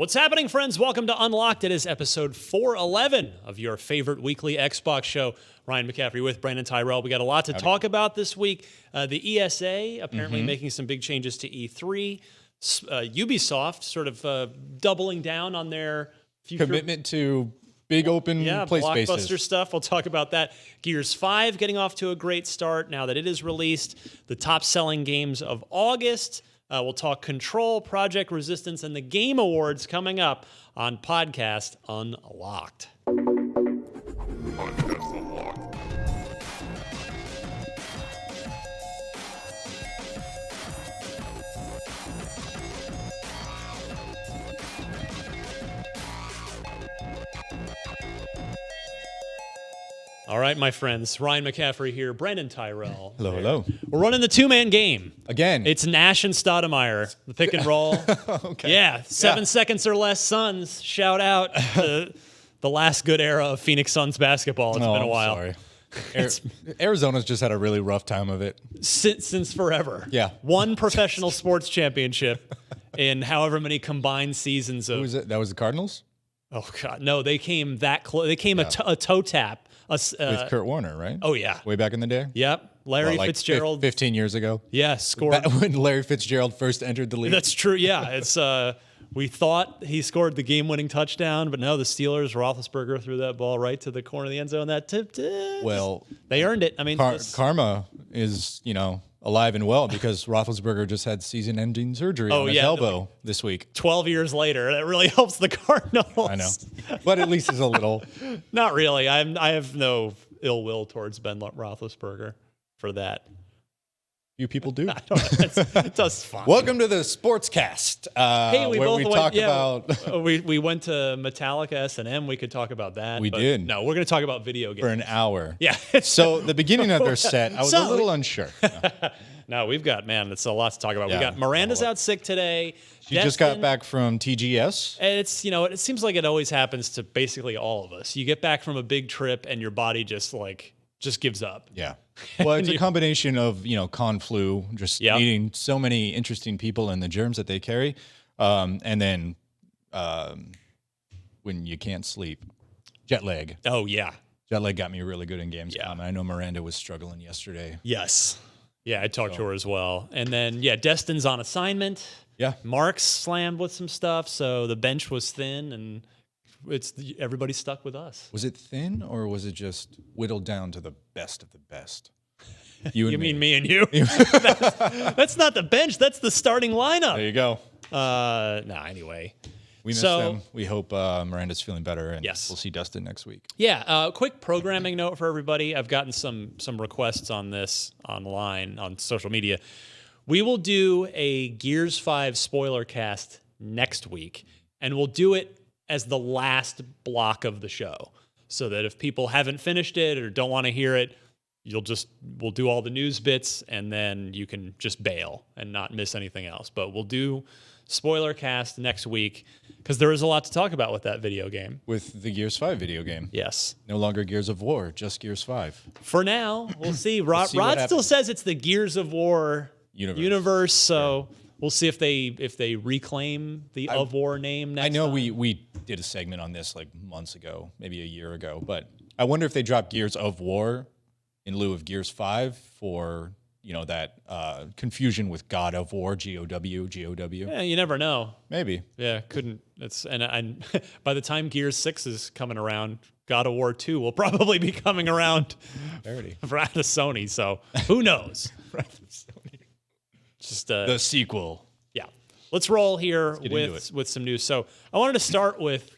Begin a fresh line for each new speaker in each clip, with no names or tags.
What's happening, friends? Welcome to Unlocked. It is episode 411 of your favorite weekly Xbox show. Ryan McCaffrey with Brandin Tyrell. We got a lot to talk about this week. The ESA apparently making some big changes to E3. Ubisoft sort of doubling down on their future
commitment to big open play
blockbuster
spaces.
Stuff. We'll talk about that. Gears 5 getting off to a great start now that it is released. The top selling games of August. We'll talk Control, Project Resistance, and the Game Awards coming up on Podcast Unlocked. All right, my friends. Ryan McCaffrey here. Brandin Tyrell.
Hello, hello.
We're running the two-man game.
Again.
It's Nash and Stoudemire, the pick and roll.
Okay.
Yeah, 7 seconds or less Suns. Shout out to the last good era of Phoenix Suns basketball. It's been a while.
Sorry. Arizona's just had a really rough time of it.
Since forever.
Yeah.
One professional sports championship in however many combined seasons of...
Who was it? That was the Cardinals?
Oh, God. No, they came that close. They came a toe tap.
With Kurt Warner, right?
Oh, yeah.
Way back in the day?
Yep. Larry Fitzgerald.
15 years ago?
Yeah, scored.
When Larry Fitzgerald first entered the league?
That's true, yeah. It's we thought he scored the game-winning touchdown, but no, the Steelers, Roethlisberger threw that ball right to the corner of the end zone. That tipped it.
Well,
they earned it. I mean,
karma is, alive and well because Roethlisberger just had season-ending surgery on his elbow this week.
12 years later, that really helps the Cardinals.
I know, but at least it's a little.
Not really. I have no ill will towards Ben Roethlisberger for that.
You people do.
I don't know. It's fine.
Welcome to the Sportscast.
Hey, we
where
both
we
went,
talk about.
we went to Metallica S&M. We could talk about that.
We did.
No, we're going to talk about video games
For an hour.
Yeah.
So the beginning of their set, I was a little unsure.
No, we've got, it's a lot to talk about.
Yeah,
we got Miranda's out sick today.
She just got back from TGS.
And it's, it seems like it always happens to basically all of us. You get back from a big trip and your body just gives up.
Yeah. Well, it's a combination of, con flu, just meeting so many interesting people and the germs that they carry. And then when you can't sleep, jet lag.
Oh, yeah.
Jet lag got me really good in Gamescom. I know Miranda was struggling yesterday.
Yes. Yeah, I talked to her as well. And then, Destin's on assignment.
Yeah.
Mark's slammed with some stuff, so the bench was thin, and everybody's stuck with us.
Was it thin, or was it just whittled down to the best of the best?
You mean me and you? That's not the bench. That's the starting lineup.
There you go.
Anyway.
We miss them. We hope Miranda's feeling better, and
yes,
we'll see Dustin next week.
Yeah, quick programming note for everybody. I've gotten some requests on this online on social media. We will do a Gears 5 spoiler cast next week, and we'll do it as the last block of the show, so that if people haven't finished it or don't want to hear it, we'll do all the news bits, and then you can just bail and not miss anything else. But we'll do spoiler cast next week because there is a lot to talk about with that video game.
With the Gears 5 video game.
Yes.
No longer Gears of War, just Gears 5.
For now, we'll see. Rod still says it's the Gears of War universe, so we'll see if they reclaim the of War name next
I know
time.
we did a segment on this like months ago, maybe a year ago, but I wonder if they drop Gears of War in lieu of Gears 5 for that confusion with God of War, GOW.
Yeah, you never know.
Maybe.
Yeah, couldn't. And by the time Gears 6 is coming around, God of War 2 will probably be coming around for out of Sony. So who knows? Just
the sequel.
Yeah. Let's roll here with some news. So I wanted to start with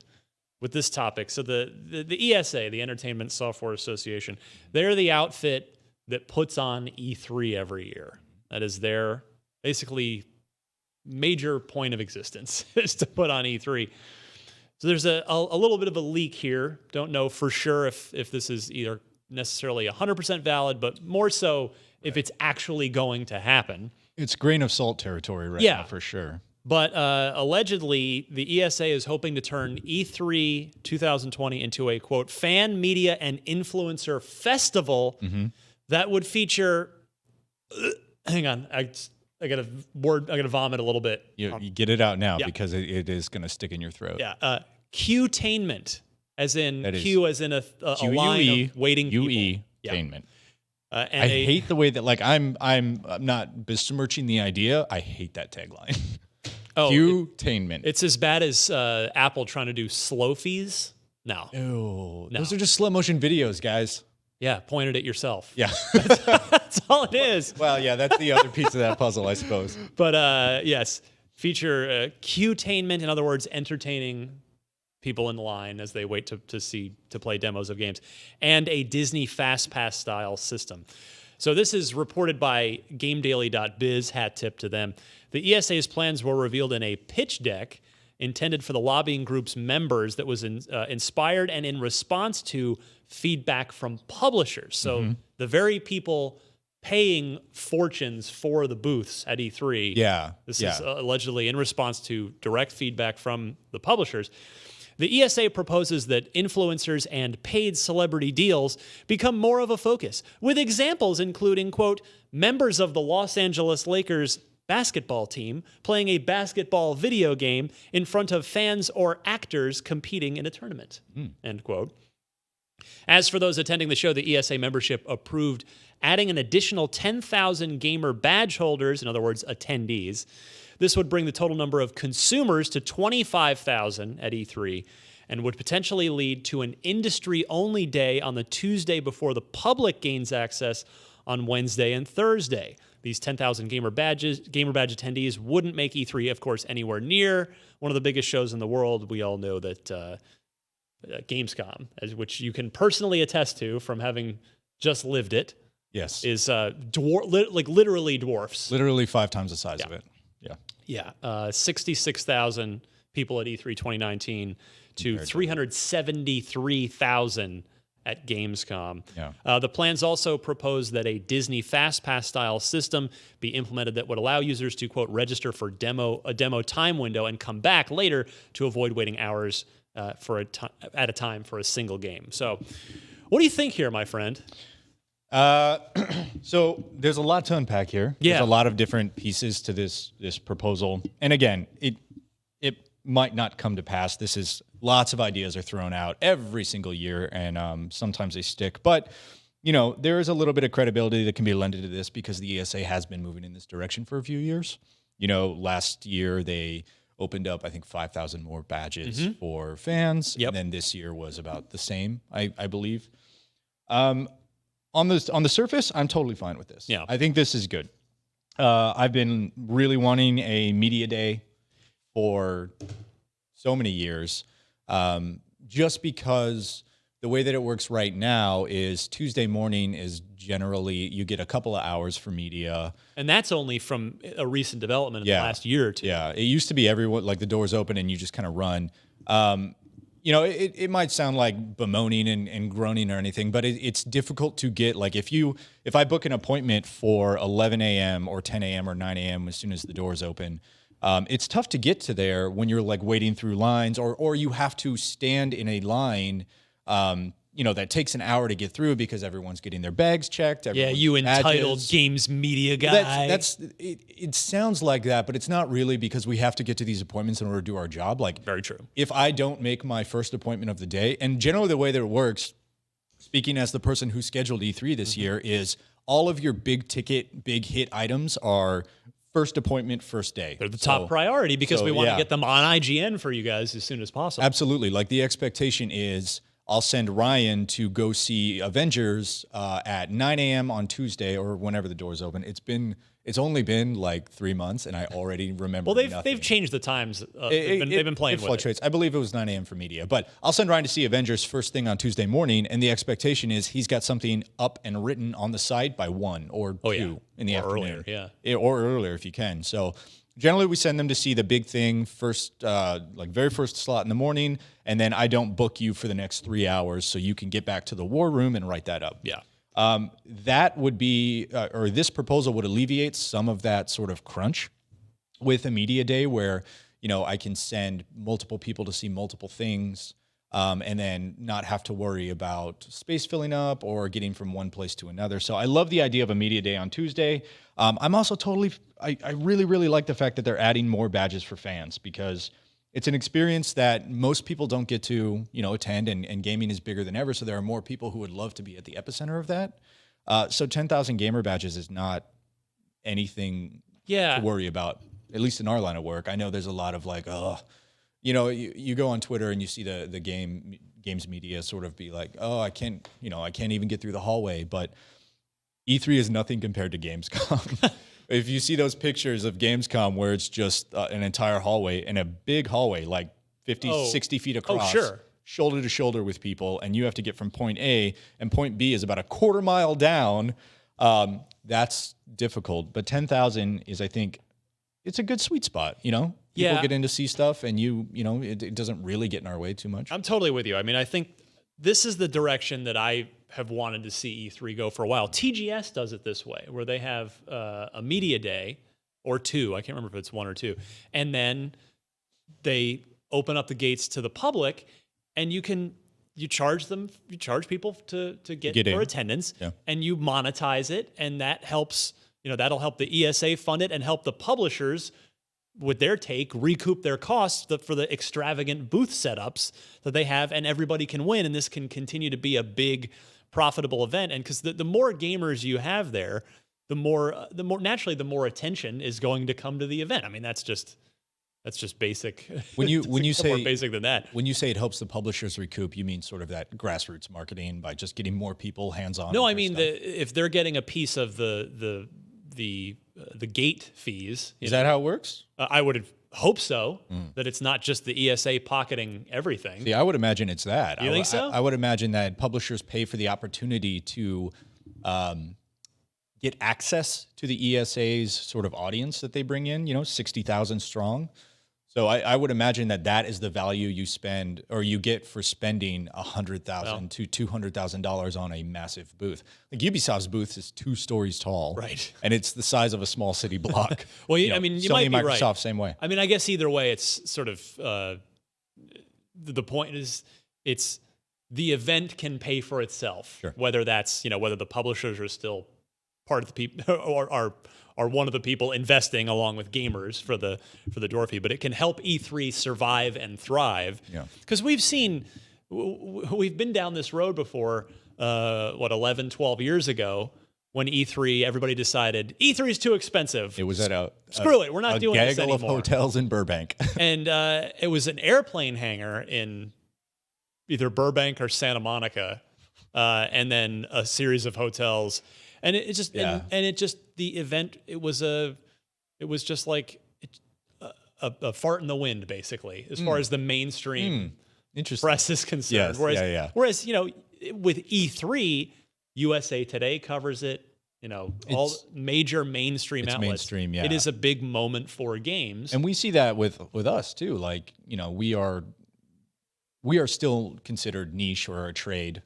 this topic. So the ESA, the Entertainment Software Association, they're the outfit that puts on E3 every year. That is their basically major point of existence is to put on E3. So there's a little bit of a leak here. Don't know for sure if this is either necessarily 100% valid, but more so if it's actually going to happen.
It's grain of salt territory right now for sure.
But allegedly, the ESA is hoping to turn E3 2020 into a, quote, fan, media, and influencer festival that would feature, hang on, vomit a little bit.
You get it out now
Yeah.
because it is going to stick in your throat.
Yeah. Q-tainment, as in
That is
Q as in a line of waiting people.
UE-tainment.
And
I hate the way that, like, I'm not besmirching the idea. I hate that tagline. Q-tainment.
It's as bad as Apple trying to do slow fees. No.
Ew. Those are just slow motion videos, guys.
Yeah, pointed at yourself.
Yeah.
That's all it is.
Well, yeah, that's the other piece of that puzzle, I suppose.
But yes, feature Q-tainment, in other words, entertaining people in the line as they wait to play demos of games, and a Disney Fast Pass style system. So this is reported by GameDaily.biz, hat tip to them. The ESA's plans were revealed in a pitch deck intended for the lobbying group's members that was inspired and in response to feedback from publishers. So the very people paying fortunes for the booths at E3.
Yeah.
This is allegedly in response to direct feedback from the publishers. The ESA proposes that influencers and paid celebrity deals become more of a focus, with examples including, quote, members of the Los Angeles Lakers basketball team playing a basketball video game in front of fans or actors competing in a tournament, end quote. As for those attending the show, the ESA membership approved adding an additional 10,000 gamer badge holders, in other words, attendees. This would bring the total number of consumers to 25,000 at E3 and would potentially lead to an industry-only day on the Tuesday before the public gains access on Wednesday and Thursday. These 10,000 gamer badge attendees wouldn't make E3, of course, anywhere near one of the biggest shows in the world. We all know that Gamescom, which you can personally attest to from having just lived it,
yes,
is literally dwarfs.
Literally 5 times the size of it.
Yeah. 66,000 people at E3 2019 to 373,000 at Gamescom.
Yeah.
The plans also propose that a Disney Fast Pass style system be implemented that would allow users to, quote, register for a demo time window and come back later to avoid waiting hours at a time for a single game. So what do you think here, my friend?
So there's a lot to unpack here.
Yeah.
There's a lot of different pieces to this proposal. And again, it might not come to pass. This is lots of ideas are thrown out every single year, and sometimes they stick. But, there is a little bit of credibility that can be lended to this because the ESA has been moving in this direction for a few years. Last year they opened up, I think, 5,000 more badges for fans.
Yep.
And then this year was about the same, I believe. On the surface, I'm totally fine with this.
Yeah.
I think this is good. I've been really wanting a media day for so many years, just because the way that it works right now is Tuesday morning is generally you get a couple of hours for media.
And that's only from a recent development in the last year or two.
Yeah, it used to be everyone, like the doors open and you just kind of run. It might sound like bemoaning and groaning or anything, but it's difficult to get, like if I book an appointment for 11 a.m. or 10 a.m. or 9 a.m. as soon as the doors open, it's tough to get to there when you're like waiting through lines or you have to stand in a line, that takes an hour to get through because everyone's getting their bags checked.
Yeah, you entitled games media guy.
It sounds like that, but it's not really, because we have to get to these appointments in order to do our job. Like,
very true.
If I don't make my first appointment of the day, and generally the way that it works, speaking as the person who scheduled E3 this year, is all of your big ticket, big hit items are first appointment, first day.
They're the top priority because we want to get them on IGN for you guys as soon as possible.
Absolutely. Like, the expectation is I'll send Ryan to go see Avengers at 9 a.m. on Tuesday or whenever the doors open. It's only been like 3 months, and I already remember.
Well, they've changed the times. They've been playing with it.
Fluctuates. I believe it was 9 a.m. for media, but I'll send Ryan to see Avengers first thing on Tuesday morning, and the expectation is he's got something up and written on the site by 1 or 2 in the afternoon.
Earlier,
or earlier if you can. So generally, we send them to see the big thing first, very first slot in the morning, and then I don't book you for the next 3 hours, so you can get back to the war room and write that up.
Yeah.
That would be, or this proposal would alleviate some of that sort of crunch with a media day where, I can send multiple people to see multiple things. and then not have to worry about space filling up or getting from one place to another. So I love the idea of a media day on Tuesday. I'm also I really, really like the fact that they're adding more badges for fans, because it's an experience that most people don't get to, attend, and gaming is bigger than ever. So there are more people who would love to be at the epicenter of that. So 10,000 gamer badges is not anything to worry about, at least in our line of work. I know there's a lot of like, you go on Twitter and you see the games media sort of be like, I can't even get through the hallway. But E3 is nothing compared to Gamescom. If you see those pictures of Gamescom where it's just an entire hallway, and a big hallway, like 50, 60 feet across, shoulder to shoulder with people, and you have to get from point A, and point B is about a quarter mile down, that's difficult. But 10,000 is, I think, it's a good sweet spot, People get in to see stuff, and it doesn't really get in our way too much.
I'm totally with you. I mean, I think this is the direction that I have wanted to see E3 go for a while. TGS does it this way, where they have a media day or two. I can't remember if it's one or two. And then they open up the gates to the public, and you charge people to get for attendance, and you monetize it, and that helps, that'll help the ESA fund it and help the publishers with their take recoup their costs for the extravagant booth setups that they have, and everybody can win, and this can continue to be a big profitable event. And because the more gamers you have there, the more naturally the more attention is going to come to the event. I mean, that's just basic.
When you say
more basic than that,
when you say it helps the publishers recoup, you mean sort of that grassroots marketing by just getting more people hands on?
No, I mean if they're getting a piece of the gate fees.
Is that how it works?
I would hope so, that it's not just the ESA pocketing everything.
See, I would imagine it's that.
You think so?
I would imagine that publishers pay for the opportunity to get access to the ESA's sort of audience that they bring in, 60,000 strong. So I would imagine that is the value you spend, or you get for spending $100,000 to $200,000 on a massive booth. Like Ubisoft's booth is 2 stories tall,
right?
And it's the size of a small city block.
Well, I mean, you
Sony
might be
Microsoft
right.
Same way.
I mean, I guess either way, it's sort of the point is it's the event can pay for itself.
Sure.
Whether that's whether the publishers are still part of the people or are one of the people investing along with gamers for the door fee, but it can help E3 survive and thrive.
Yeah.
Because we've been down this road before, 11, 12 years ago, when E3, everybody decided E3 is too expensive.
It was at
screw it, we're not doing this anymore.
A gaggle of hotels in Burbank.
And it was an airplane hangar in either Burbank or Santa Monica, and then a series of hotels. And it just the event, it was just like a fart in the wind, basically, as far as the mainstream press is concerned.
Yes,
Whereas with E3, USA Today covers it. All major mainstream outlets.
Mainstream, yeah.
It is a big moment for games,
and we see that with us too. Like we are still considered niche or a trade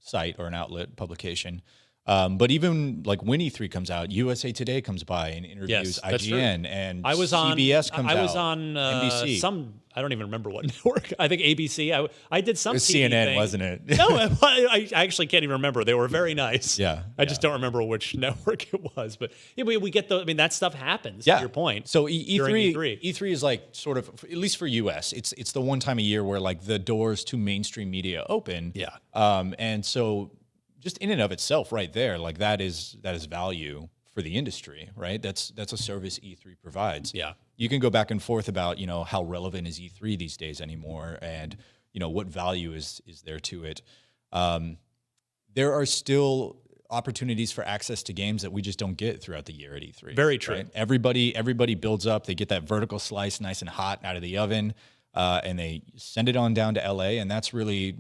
site or an outlet publication. But even like when E3 comes out, USA Today comes by and interviews IGN, and CBS comes out.
I was on
NBC.
I don't even remember what network. I think ABC. I did some.
It was
TV
CNN,
thing.
wasn't it?
No, I actually can't even remember. They were very nice.
Yeah,
I just don't remember which network it was. But we get the. I mean, that stuff happens.
Yeah.
To your point.
So E3 is like sort of, at least for US, it's the one time a year where like the doors to mainstream media open.
Yeah.
And so just in and of itself, right there, like that is value for the industry, right? That's a service E3 provides.
Yeah.
You can go back and forth about, how relevant is E3 these days anymore, and what value is there to it. There are still opportunities for access to games that we just don't get throughout the year at E3.
Very true.
Right? Everybody builds up. They get that vertical slice nice and hot out of the oven, and they send it on down to LA, and that's really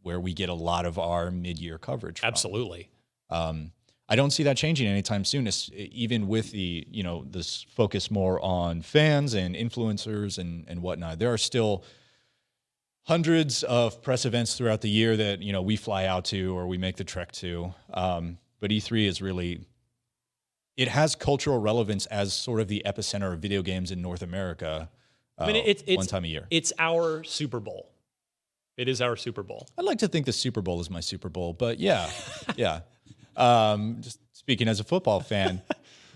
where we get a lot of our mid-year coverage from.
Absolutely.
I don't see that changing anytime soon, even with the, this focus more on fans and influencers and whatnot. There are still hundreds of press events throughout the year that, we fly out to or we make the trek to. But E3 is really, it has cultural relevance as sort of the epicenter of video games in North America.
I mean, it's
one time a year.
It's our Super Bowl. It is our Super Bowl.
I'd like to think the Super Bowl is my Super Bowl, but yeah, yeah. Just speaking as a football fan.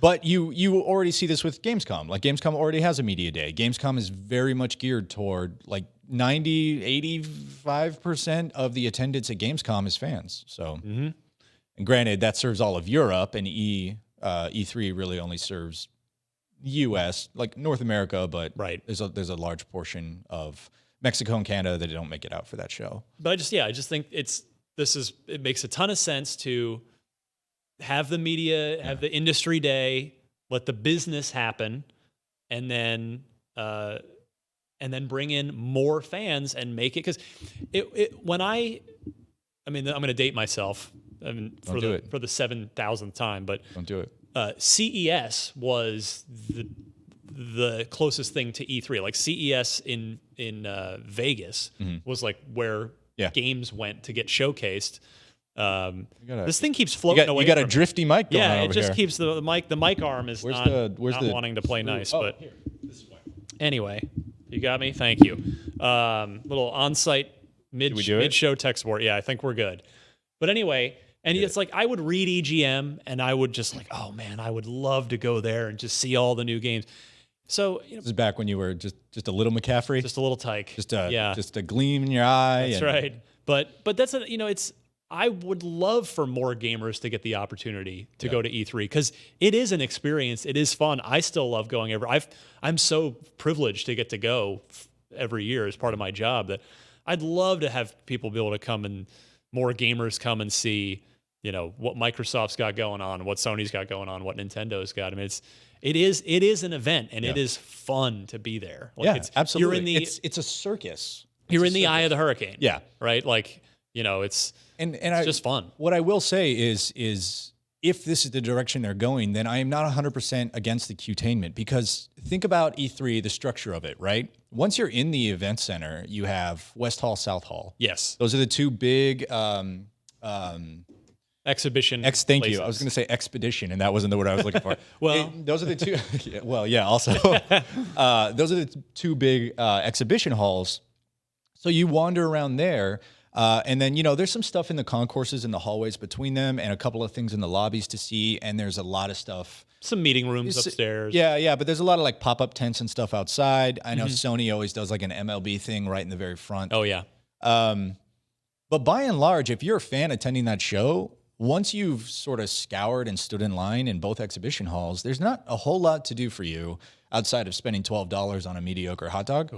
But you already see this with Gamescom. Like Gamescom already has a media day. Gamescom is very much geared toward like 90, 85% of the attendance at Gamescom is fans. So, and granted, that serves all of Europe, and E3 really only serves U.S., like North America, but there's a large portion of Mexico and Canada that don't make it out for that show.
But I just think it makes a ton of sense to have the media, have the industry day, let the business happen, and then bring in more fans and make it, because I'm going to date myself for the 7,000th time, but
don't do it.
CES was the closest thing to E3. Like CES in Vegas was like where games went to get showcased. This thing keeps floating away.
You got a drifty mic going on over here.
Yeah, it just keeps the mic arm is not wanting to play nice. But
here, this way.
Anyway, you got me. Thank you. Little on-site mid-show tech support. Yeah, I think we're good. But anyway, and it's like I would read EGM and I would just like, oh man, I would love to go there and just see all the new games. So
this is back when you were just a little McCaffrey,
just a little tyke,
just a gleam in your eye.
That's right. But that's it's. I would love for more gamers to get the opportunity to go to E3 because it is an experience. It is fun. I still love going every. I'm so privileged to get to go every year as part of my job that I'd love to have people be able to come and more gamers come and see, what Microsoft's got going on, what Sony's got going on, what Nintendo's got. I mean, it is an event and it is fun to be there.
Like absolutely. It's a circus.
You're in the eye of the hurricane.
Yeah.
Right. Like, it's. It's just fun.
What I will say is if this is the direction they're going, then I am not 100% against the Qtainment, because think about E3, the structure of it, right? Once you're in the event center, you have West Hall, South Hall.
Yes.
Those are the two big
exhibition
Thank
places.
you. I was going to say expedition, and that wasn't the word I was looking for. Those are the two. Also. Those are the two big exhibition halls. So you wander around there. And then, there's some stuff in the concourses and the hallways between them and a couple of things in the lobbies to see. And there's a lot of stuff.
Some meeting rooms upstairs.
Yeah. But there's a lot of like pop-up tents and stuff outside. I know Sony always does like an MLB thing right in the very front.
Oh, yeah.
But by and large, if you're a fan attending that show, once you've sort of scoured and stood in line in both exhibition halls, there's not a whole lot to do for you outside of spending $12 on a mediocre hot dog.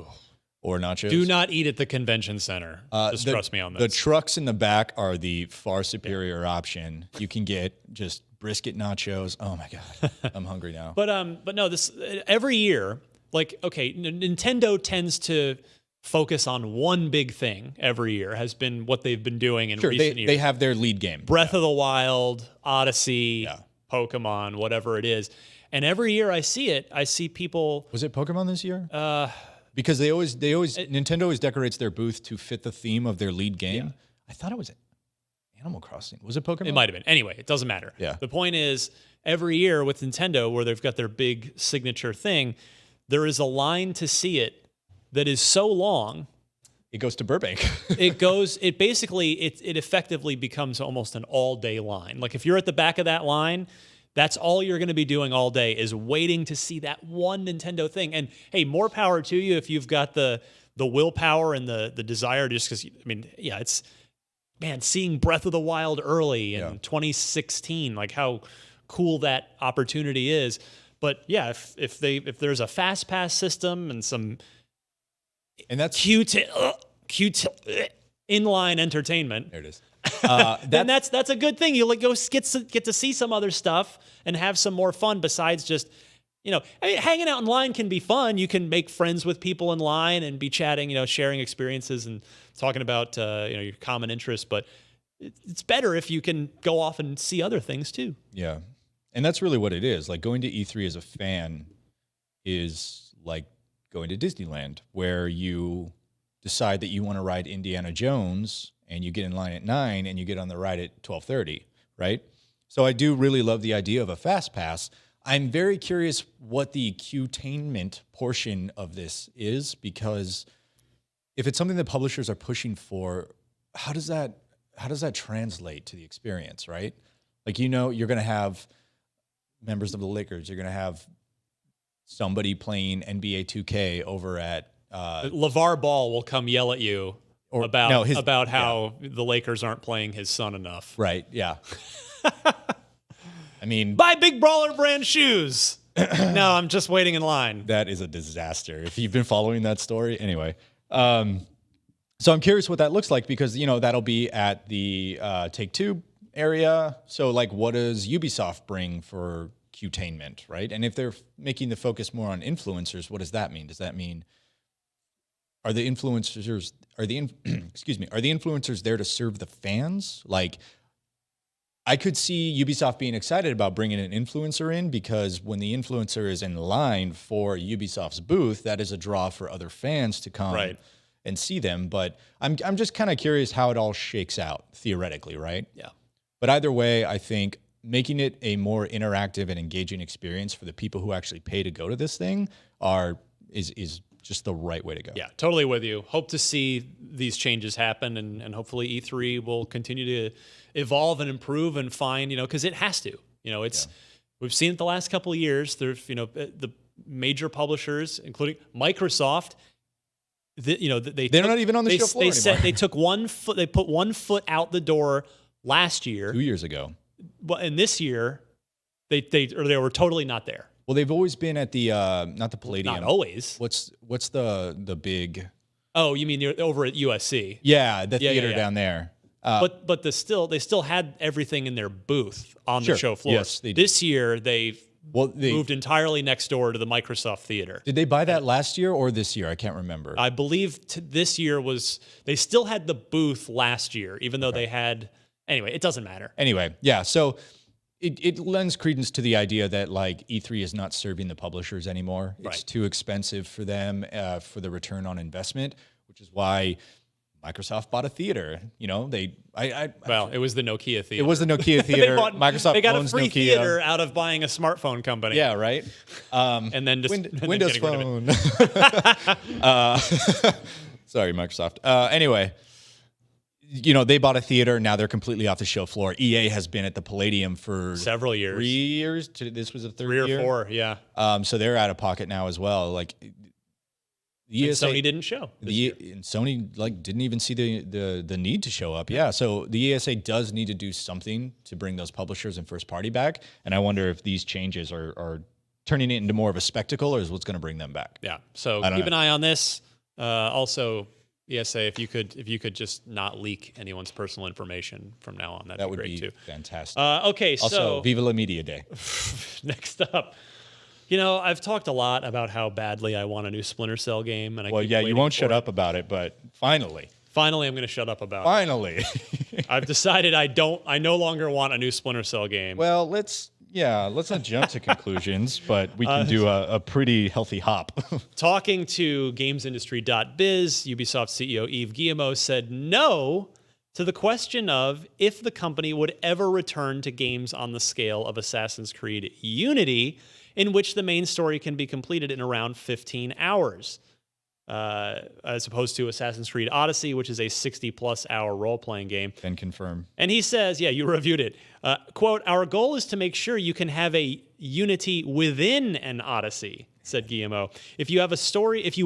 Or nachos.
Do not eat at the convention center. Just trust me on this.
The trucks in the back are the far superior option. You can get just brisket nachos. Oh my God, I'm hungry now.
But no, this every year, like Nintendo tends to focus on one big thing every year. Has been what they've been doing in recent years.
They have their lead game,
Breath of the Wild, Odyssey, Pokemon, whatever it is. And every year I see people.
Was it Pokemon this year? Because Nintendo always decorates their booth to fit the theme of their lead game. Yeah. I thought it was Animal Crossing. Was it Pokemon?
It might have been. Anyway, it doesn't matter.
Yeah.
The point is, every year with Nintendo, where they've got their big signature thing, there is a line to see it that is so long.
It goes to Burbank.
It effectively becomes almost an all-day line. Like if you're at the back of that line, that's all you're going to be doing all day is waiting to see that one Nintendo thing. And hey, more power to you if you've got the willpower and the desire. Just because seeing Breath of the Wild early in 2016, like how cool that opportunity is. But yeah, if there's a fast pass system and that's cute inline entertainment.
There it is.
Then that's a good thing. You'll go get to see some other stuff and have some more fun besides just, hanging out in line can be fun. You can make friends with people in line and be chatting, sharing experiences and talking about, your common interests. But it's better if you can go off and see other things too.
Yeah. And that's really what it is. Like going to E3 as a fan is like going to Disneyland, where you decide that you want to ride Indiana Jones and you get in line at 9 and you get on the ride at 12:30, right? So I do really love the idea of a fast pass. I'm very curious what the Qtainment portion of this is, because if it's something that publishers are pushing for, how does that translate to the experience, right? Like, you're going to have members of the Lakers, you're going to have somebody playing NBA 2K over at
LeVar Ball will come yell at you about how the Lakers aren't playing his son enough.
Right, yeah. I mean,
buy Big Brawler brand shoes. No, I'm just waiting in line.
That is a disaster. If you've been following that story. Anyway, so I'm curious what that looks like, because, that'll be at the Take-Two area. So, like, what does Ubisoft bring for Qtainment, right? And if they're making the focus more on influencers, what does that mean? Does that mean are the influencers there to serve the fans? Like, I could see Ubisoft being excited about bringing an influencer in, because when the influencer is in line for Ubisoft's booth, that is a draw for other fans to come and see them. But I'm just kind of curious how it all shakes out theoretically, right?
Yeah.
But either way, I think making it a more interactive and engaging experience for the people who actually pay to go to this thing is just the right way to go.
Yeah, totally with you. Hope to see these changes happen, and hopefully E3 will continue to evolve and improve and find, because it has to. We've seen it the last couple of years. There's, the major publishers, including Microsoft, they're
not even on the show floor anymore.
They took one foot. They put one foot out the door last year.
2 years ago.
Well, and this year, they were totally not there.
Well, they've always been at the not the Palladium.
Not always.
What's the big?
Oh, you mean you're over at USC?
Yeah, the theater down there.
But they still had everything in their booth on the show floor.
Yes, they did.
This year they moved entirely next door to the Microsoft Theater.
Did they buy that last year or this year? I can't remember.
I believe this year they still had the booth last year, even though they had. Anyway, it doesn't matter.
Anyway, yeah. So it lends credence to the idea that, like, E3 is not serving the publishers anymore. It's too expensive for them for the return on investment, which is why Microsoft bought a theater. It
was the Nokia theater.
It was the Nokia theater. Microsoft
they got
owns
a free
Nokia.
theater out of buying a smartphone company.
Yeah, right.
And then just
Windows Phone. Sorry, Microsoft. Anyway. They bought a theater. Now they're completely off the show floor. EA has been at the Palladium for
several years.
3 years. This was the third
3 or
year.
4, yeah.
So they're out of pocket now as well. Like,
Sony didn't show.
And Sony didn't even see the need to show up. Yeah. So the ESA does need to do something to bring those publishers and first party back. And I wonder if these changes are turning it into more of a spectacle, or is what's going to bring them back.
Yeah. So keep an eye on this. Also, ESA, if you could just not leak anyone's personal information from now on, that would be great too.
Fantastic.
Okay,
also,
so
Viva la Media Day.
Next up, I've talked a lot about how badly I want a new Splinter Cell game, and
you won't shut up about it, but finally,
I'm going to shut up about it.
Finally,
I've decided I no longer want a new Splinter Cell game.
Well, let's not jump to conclusions, but we can do a pretty healthy hop.
Talking to GamesIndustry.biz, Ubisoft CEO Yves Guillemot said no to the question of if the company would ever return to games on the scale of Assassin's Creed Unity, in which the main story can be completed in around 15 hours. As opposed to Assassin's Creed Odyssey, which is a 60-plus hour role-playing game.
Can confirm.
And he says, you reviewed it. Quote, "Our goal is to make sure you can have a Unity within an Odyssey," said Guillemot. If you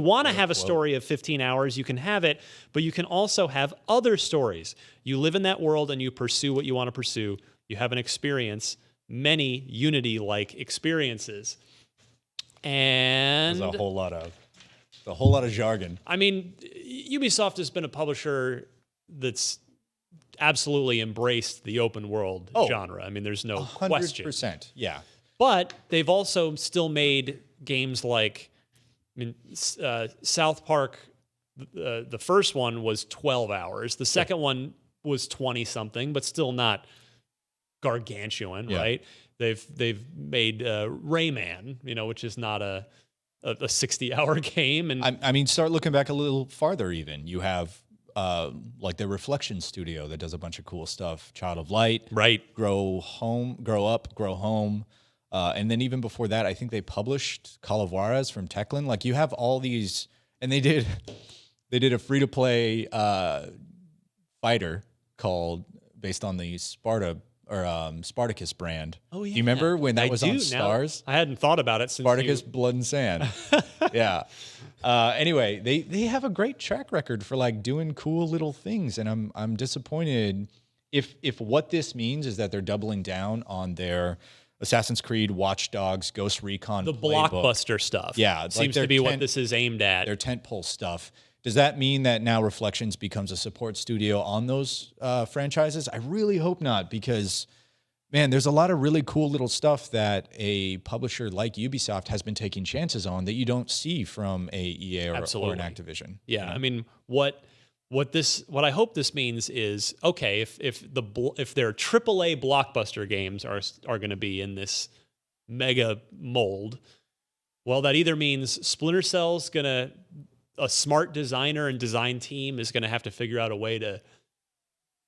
want to have a story of 15 hours, you can have it, but you can also have other stories. You live in that world and you pursue what you want to pursue. You have an experience, many Unity-like experiences. And
there's a whole lot of jargon.
I mean, Ubisoft has been a publisher that's absolutely embraced the open world genre. I mean, there's no
100%,
question.
100%, yeah.
But they've also still made games like, South Park, the first one was 12 hours. The second one was 20-something, but still not gargantuan, right? They've made Rayman, which is not a 60-hour game. And
I mean, start looking back a little farther even. You have like the Reflection Studio that does a bunch of cool stuff. Child of Light.
Right.
Grow Up, Grow Home. And then even before that, I think they published Call of Juarez from Techland. Like, you have all these, and they did They did a free-to-play fighter based on the Spartacus brand.
Oh, yeah.
Do you remember when that was on
Now.
Stars?
I hadn't thought about it since
Spartacus Blood and Sand. Yeah. Anyway, they have a great track record for like doing cool little things, and I'm disappointed if what this means is that they're doubling down on their Assassin's Creed, Watch Dogs, Ghost Recon,
the
playbook.
blockbuster stuff.
Yeah,
seems to be what this is aimed at.
Their tentpole stuff. Does that mean that now Reflections becomes a support studio on those franchises? I really hope not, because, man, there's a lot of really cool little stuff that a publisher like Ubisoft has been taking chances on that you don't see from a EA or an Activision.
Yeah, you know? I mean, what I hope this means is, okay, if their AAA blockbuster games are going to be in this mega mold, well, that either means Splinter Cell's a smart designer and design team is going to have to figure out a way to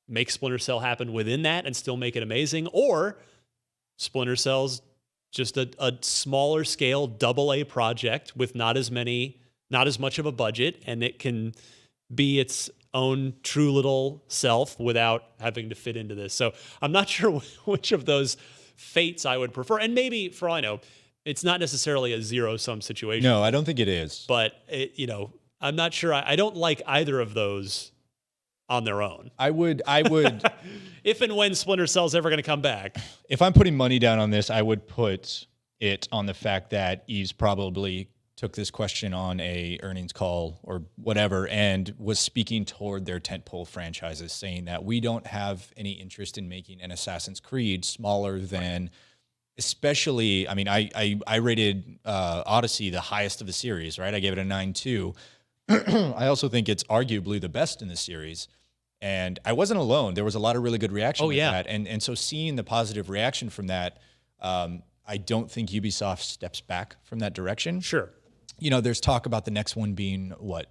make Splinter Cell happen within that and still make it amazing, or Splinter Cell's just a smaller scale AA project with not as much of a budget, and it can be its own true little self without having to fit into this. So I'm not sure which of those fates I would prefer. And maybe, for all I know, it's not necessarily a zero-sum situation.
No, I don't think it is.
But, I'm not sure. I don't like either of those on their own.
I would.
If and when Splinter Cell's ever going to come back.
If I'm putting money down on this, I would put it on the fact that Yves probably took this question on a earnings call or whatever and was speaking toward their tentpole franchises, saying that we don't have any interest in making an Assassin's Creed smaller than, especially, I mean, I rated Odyssey the highest of the series, right? I gave it a 9.2. I also think it's arguably the best in the series. And I wasn't alone. There was a lot of really good reaction to that. And so seeing the positive reaction from that, I don't think Ubisoft steps back from that direction.
Sure.
There's talk about the next one being what?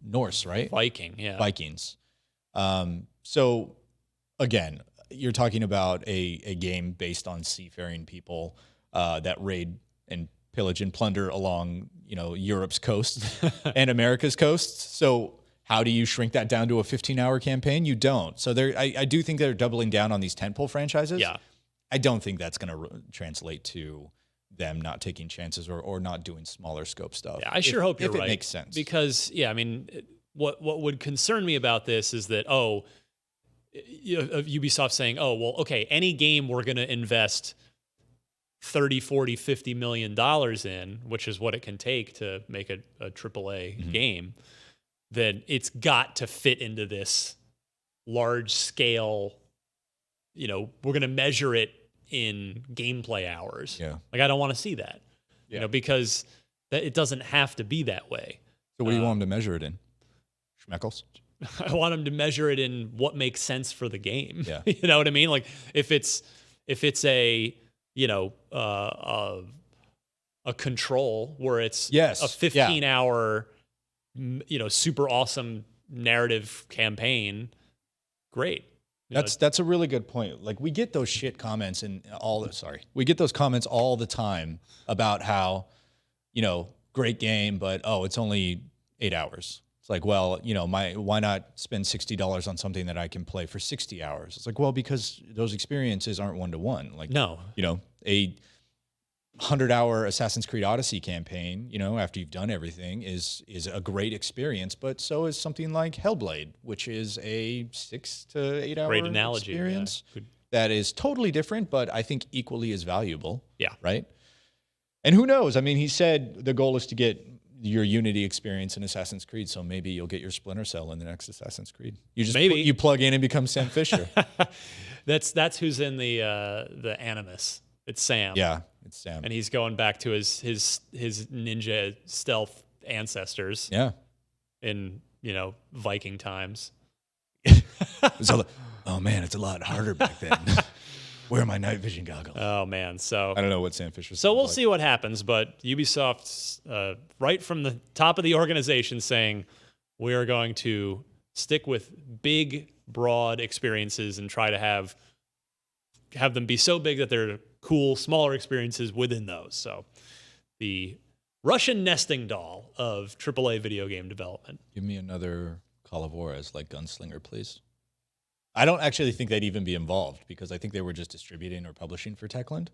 Norse, right?
Viking, yeah.
Vikings. So again, you're talking about a game based on seafaring people that raid and pillage and plunder along, Europe's coast and America's coasts. So how do you shrink that down to a 15-hour campaign? You don't. So I do think they're doubling down on these tentpole franchises.
Yeah. I
don't think that's going to translate to them not taking chances or not doing smaller scope stuff.
Yeah, I sure hope you're right.
If it makes sense.
Because, I mean, what would concern me about this is that, Ubisoft saying, okay, any game we're going to invest 30, 40, 50 million dollars in, which is what it can take to make a AAA game, then it's got to fit into this large scale, we're going to measure it in gameplay hours.
Yeah.
Like, I don't want to see that, because it doesn't have to be that way.
So what do you want them to measure it in? Schmeckles?
I want them to measure it in what makes sense for the game.
Yeah.
You know what I mean? Like, if it's a, a Control where it's a 15-hour, super awesome narrative campaign, great.
That's a really good point. Like, we get those shit comments we get those comments all the time about how, great game, but it's only 8 hours. It's like, well, why not spend $60 on something that I can play for 60 hours? It's like, well, because those experiences aren't one-to-one. Like,
no,
a 100-hour Assassin's Creed Odyssey campaign, after you've done everything is a great experience, but so is something like Hellblade, which is a 6 to 8 hour
great analogy,
experience that is totally different, but I think equally as valuable.
Yeah.
Right. And who knows? I mean, he said the goal is to get your Unity experience in Assassin's Creed, so maybe you'll get your Splinter Cell in the next Assassin's Creed. You just you plug in and become Sam Fisher.
That's who's in the Animus. It's Sam.
Yeah, it's Sam.
And he's going back to his ninja stealth ancestors.
Yeah.
In, Viking times.
Oh man, it's a lot harder back then. Where are my night vision goggles?
Oh man, so
I don't know what Sam Fisher.
So we'll see what happens, but Ubisoft's right from the top of the organization saying we are going to stick with big, broad experiences and try to have them be so big that they're cool, smaller experiences within those. So the Russian nesting doll of AAA video game development.
Give me another Call of Juarez like Gunslinger, please. I don't actually think they'd even be involved because I think they were just distributing or publishing for Techland.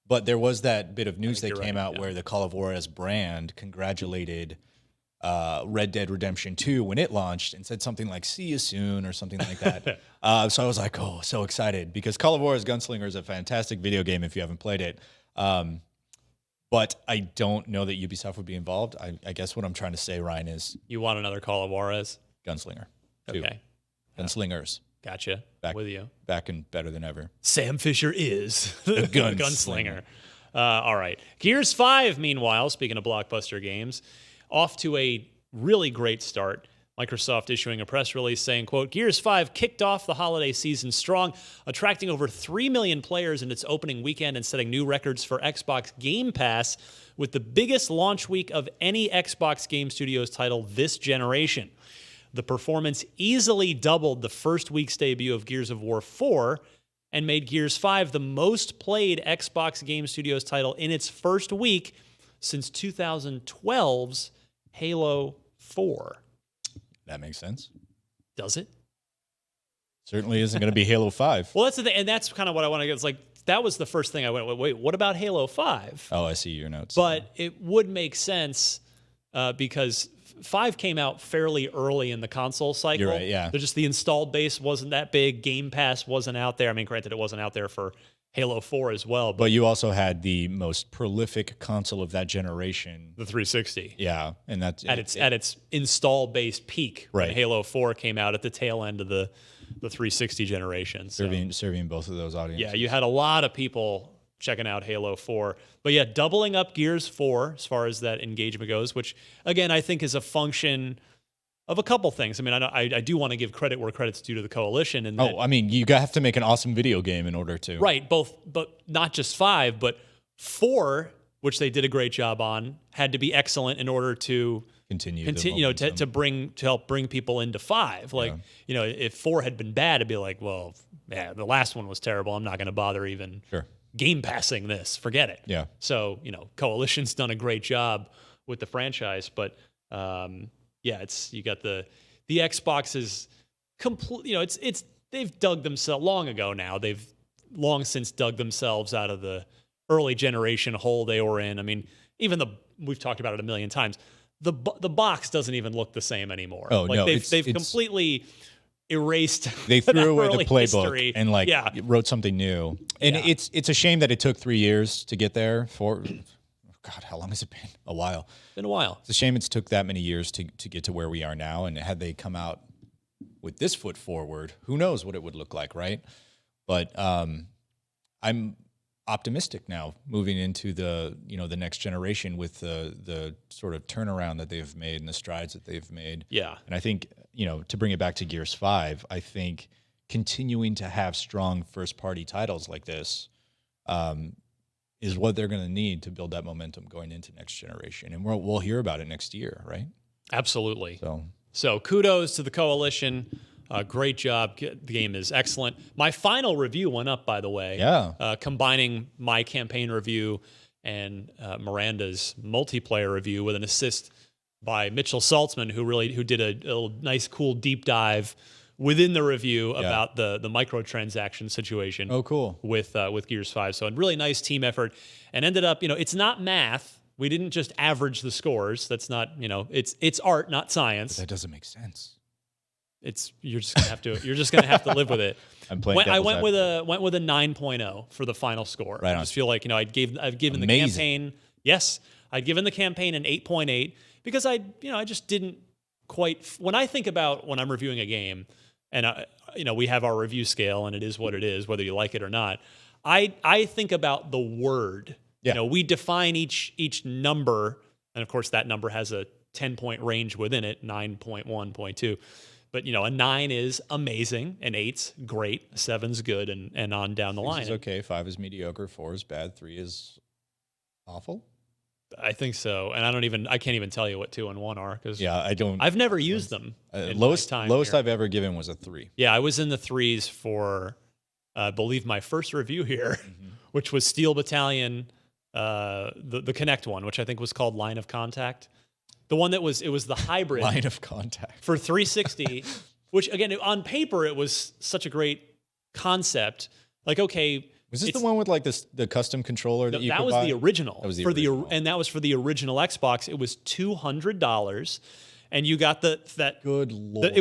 But there was that bit of news that came out where the Call of Juarez brand congratulated Red Dead Redemption 2 when it launched and said something like, see you soon or something like that. So I was like, oh, so excited because Call of Juarez Gunslinger is a fantastic video game if you haven't played it. But I don't know that Ubisoft would be involved. I guess what I'm trying to say, Ryan, is...
You want another Call of Juarez?
Gunslinger.
Okay.
Gunslingers.
Gotcha. With you.
Back and better than ever.
Sam Fisher is the gunslinger. All right. Gears 5, meanwhile, speaking of blockbuster games, off to a really great start. Microsoft issuing a press release saying, quote, Gears 5 kicked off the holiday season strong, attracting over 3 million players in its opening weekend and setting new records for Xbox Game Pass with the biggest launch week of any Xbox Game Studios title this generation. The performance easily doubled the first week's debut of Gears of War 4 and made Gears 5 the most played Xbox Game Studios title in its first week since 2012's Halo 4.
That makes sense.
Does it?
Certainly isn't going to be Halo 5.
Well, that's the thing, and that's kind of what I want to get. It's like, that was the first thing I went, wait, what about Halo 5?
Oh, I see your notes.
But it would make sense because 5 came out fairly early in the console cycle.
You're right, yeah.
Just the installed base wasn't that big. Game Pass wasn't out there. I mean, granted, it wasn't out there for Halo 4 as well.
But you also had the most prolific console of that generation.
The 360.
Yeah. And that's
at its install base peak.
Right.
When Halo 4 came out at the tail end of the 360 generation. So,
serving both of those audiences.
yeah, you had a lot of people checking out Halo 4. But yeah, doubling up Gears 4 as far as that engagement goes, which, again, I think is a function of a couple things. I mean, I do want to give credit where credit's due to the Coalition. And
I mean, you have to make an awesome video game in order to.
Right, but not just 5, but 4, which they did a great job on, had to be excellent in order to continue, to help bring people into 5. Like, if 4 had been bad, it'd be like, well, yeah, the last one was terrible. I'm not going to bother even game passing this. Forget it. Yeah. So, Coalition's done a great job with the franchise, but yeah, you got the Xbox is complete. It's they've dug themselves long ago now. They've long since dug themselves out of the early generation hole they were in. I mean, even we've talked about it a million times. The box doesn't even look the same anymore.
Oh, no,
they've completely erased.
They threw away the playbook
history.
and wrote something new. And it's a shame that it took 3 years to get there. God, how long has it been? A while.
Been a while.
It's a shame it's took that many years to get to where we are now. And had they come out with this foot forward, who knows what it would look like, right? But I'm optimistic now moving into the next generation with the sort of turnaround that they've made and the strides that they've made.
Yeah.
And I think, to bring it back to Gears 5, I think continuing to have strong first-party titles like this is what they're going to need to build that momentum going into next generation. And we'll hear about it next year, right?
Absolutely. So kudos to the Coalition. Great job. The game is excellent. My final review went up, by the way.
Yeah.
Combining my campaign review and Miranda's multiplayer review with an assist by Mitchell Saltzman, who did a nice, cool deep dive within the review about the microtransaction situation.
Oh, cool.
With Gears 5. So a really nice team effort, and ended up, it's not math. We didn't just average the scores. That's not, it's art, not science.
But that doesn't make sense.
You're just gonna have to live with it. I went with a 9.0 for the final score.
Right.
I just feel like I've given the campaign. Yes, I'd given the campaign an 8.8 because I just didn't quite. When I think about when I'm reviewing a game, and we have our review scale, and it is what it is, whether you like it or not. I think about the word.
Yeah.
We define each number, and of course that number has a 10-point range within it, 9.1, 0.2. But, a 9 is amazing, an 8's great, a 7's good, and on down the line.
6 is okay, 5 is mediocre, 4 is bad, 3 is awful?
I think so. And I can't even tell you what 2 and 1 are. I've never used them.
Lowest I've ever given was a 3.
Yeah, I was in the 3s for, I believe, my first review here, which was Steel Battalion the Kinect one, which I think was called Line of Contact. The one that was the hybrid
Line of Contact
for 360, which again on paper it was such a great concept. Like, okay,
was this the one with like the custom controller that you could
was
buy?
the original.
That was the
for
original.
and that was for the original Xbox. It was $200, and you got that.
Good Lord!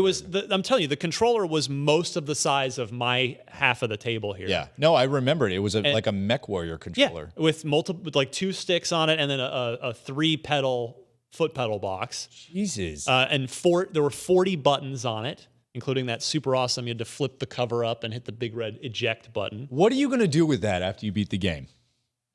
I'm telling you, the controller was most of the size of my half of the table here.
Yeah, no, I remembered it was like a MechWarrior controller.
Yeah, with like 2 sticks on it, and then a 3-pedal foot pedal box.
Jesus.
And there were 40 buttons on it, including that super awesome. You had to flip the cover up and hit the big red eject button.
What are you going to do with that after you beat the game?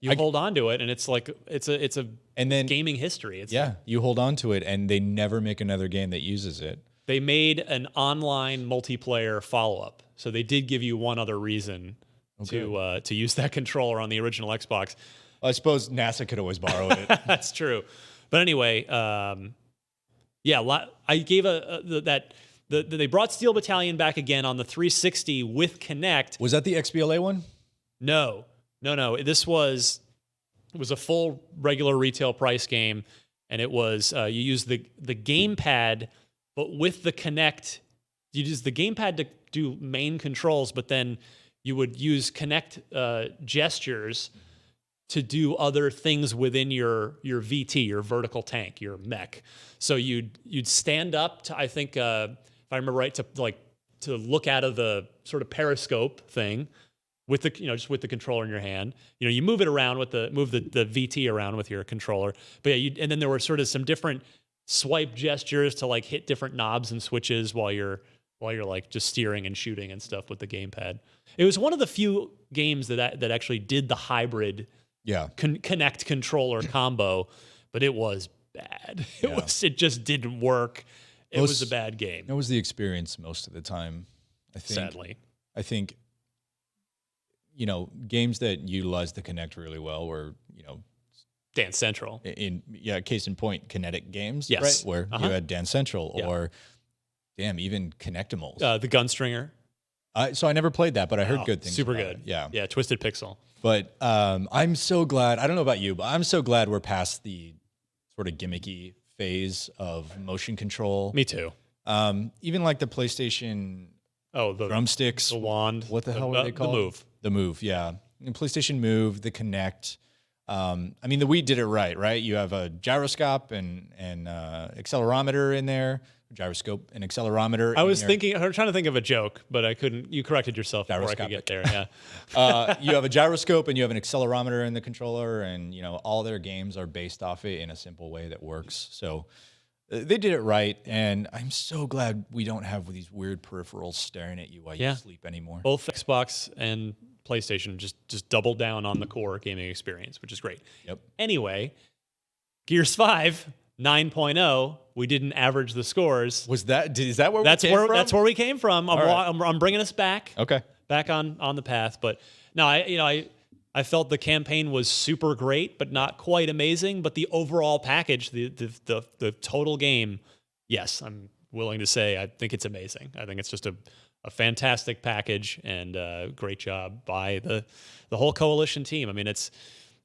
You hold on to it, and it's like it's a
and then
gaming history.
You hold on to it, and they never make another game that uses it.
They made an online multiplayer follow-up, so they did give you one other reason to use that controller on the original Xbox.
Well, I suppose NASA could always borrow it.
That's true. But anyway, I gave they brought Steel Battalion back again on the 360 with Kinect.
Was that the XBLA one?
No. It was a full regular retail price game, and it was you use the gamepad, but with the Kinect, you use the gamepad to do main controls, but then you would use Kinect gestures to do other things within your VT, your vertical tank, your mech. So you'd stand up to, I think, if I remember right, to look out of the sort of periscope thing with the just with the controller in your hand. You move it around move the VT around with your controller. But yeah, and then there were sort of some different swipe gestures to like hit different knobs and switches while you're like just steering and shooting and stuff with the gamepad. It was one of the few games that actually did the hybrid Kinect controller combo, but it was bad. It just didn't work. It was a bad game.
That was the experience most of the time, I think.
Sadly.
I think, games that utilize the Kinect really well were,
Dance Central.
Case in point, Kinetic games,
yes.
right? Where you had Dance Central or, even Kinectimals.
The Gunstringer.
So I never played that, but I heard good things.
Super
about
good.
It. Yeah.
Yeah, Twisted Pixel.
But I'm so glad. I don't know about you, but I'm so glad we're past the sort of gimmicky phase of motion control.
Me too.
Even like the PlayStation
the
drumsticks.
The wand.
What the hell were they called?
The Move.
The Move, yeah. And PlayStation Move, the Kinect. The Wii did it right? You have a gyroscope and accelerometer in there. Gyroscope and accelerometer.
I was trying to think of a joke, but I couldn't. You corrected yourself before I could get there. Yeah.
You have a gyroscope and you have an accelerometer in the controller, and all their games are based off it in a simple way that works. So they did it right, and I'm so glad we don't have these weird peripherals staring at you while you sleep anymore.
Both Xbox and PlayStation just doubled down on the core gaming experience, which is great.
Yep.
Anyway, Gears 5 9.0. We didn't average the scores.
Is that where we came from?
That's where we came from. I'm bringing us back.
Okay.
Back on the path. But no, I felt the campaign was super great, but not quite amazing. But the overall package, the total game, yes, I'm willing to say I think it's amazing. I think it's just a fantastic package, and great job by the whole Coalition team. I mean,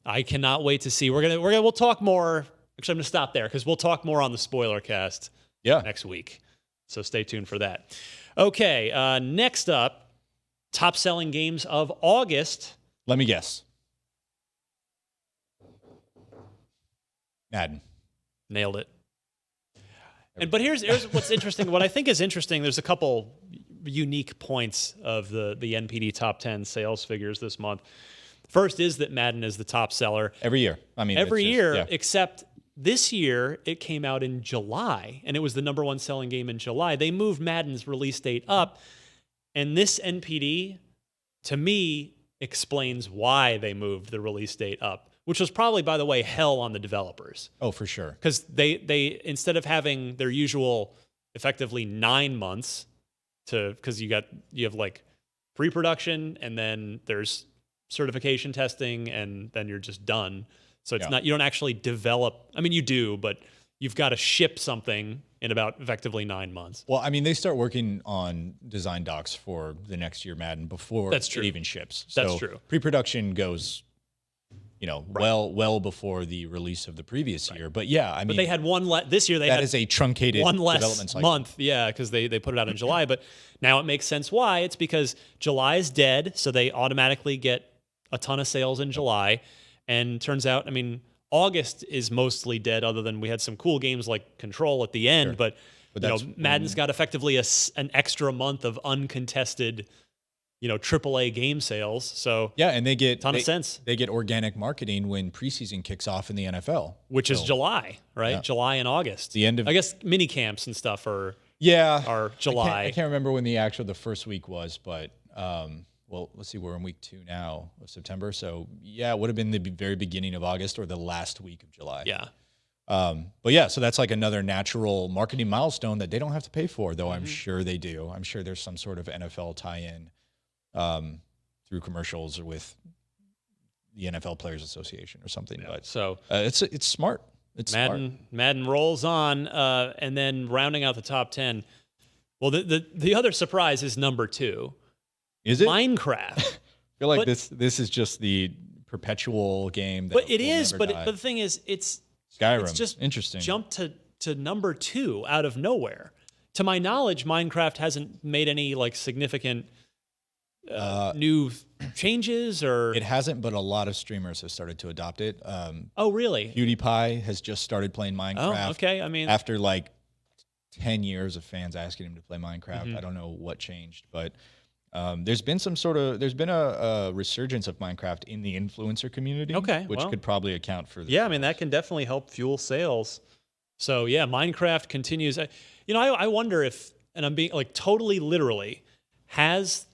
I cannot wait to see. We'll talk more. Actually, I'm going to stop there because we'll talk more on the spoiler cast next week. So stay tuned for that. Okay, next up, top selling games of August.
Let me guess. Madden.
Nailed it. But here's what's interesting. What I think is interesting, there's a couple unique points of the NPD top 10 sales figures this month. First is that Madden is the top seller.
Every year.
Every year, except this year, it came out in July, and it was the number one selling game in July. They moved Madden's release date up, and this NPD, to me, explains why they moved the release date up, which was probably, by the way, hell on the developers.
Oh, for sure.
Because they instead of having their usual, effectively 9 months because you have like pre-production, and then there's certification testing, and then you're just done. So it's not, you don't actually develop. I mean, you do, but you've got to ship something in about effectively 9 months.
Well, they start working on design docs for the next year Madden before it even ships.
That's true.
Pre-production goes, well before the release of the previous year. But yeah, I mean,
But they had one this year. They
that
had
is a truncated
one
development
less
cycle.
month, yeah, because they put it out in July. But now it makes sense why. It's because July is dead, so they automatically get a ton of sales in July. And turns out, I mean, August is mostly dead, other than we had some cool games like Control at the end.
Sure.
But
that's
Madden's got effectively an extra month of uncontested, AAA game sales. So
yeah, and they get
ton of sense.
They get organic marketing when preseason kicks off in the NFL,
which is July, right? Yeah. July and August.
The end of,
I guess, mini camps and stuff are July.
I can't remember when the first week was, but well, let's see, we're in week 2 now of September. So yeah, it would have been the very beginning of August or the last week of July.
Yeah.
But yeah, so that's like another natural marketing milestone that they don't have to pay for, though. I'm sure they do. I'm sure there's some sort of NFL tie-in through commercials or with the NFL Players Association or something. Yeah. But
so
it's smart.
Madden rolls on, and then rounding out the top 10. Well, the other surprise is number 2.
Is it
Minecraft?
I feel like this is just the perpetual game. That
but it is. But the thing is, it's
Skyrim.
It's just
interesting.
Jumped to number 2 out of nowhere. To my knowledge, Minecraft hasn't made any like significant new changes, or
it hasn't. But a lot of streamers have started to adopt it.
Oh, really?
PewDiePie has just started playing Minecraft.
Oh, okay. I mean,
after like 10 years of fans asking him to play Minecraft, I don't know what changed, but. There's been a resurgence of Minecraft in the influencer community, which could probably account for
I mean, that can definitely help fuel sales. So yeah, Minecraft continues. I wonder if, and I'm being like totally literally, has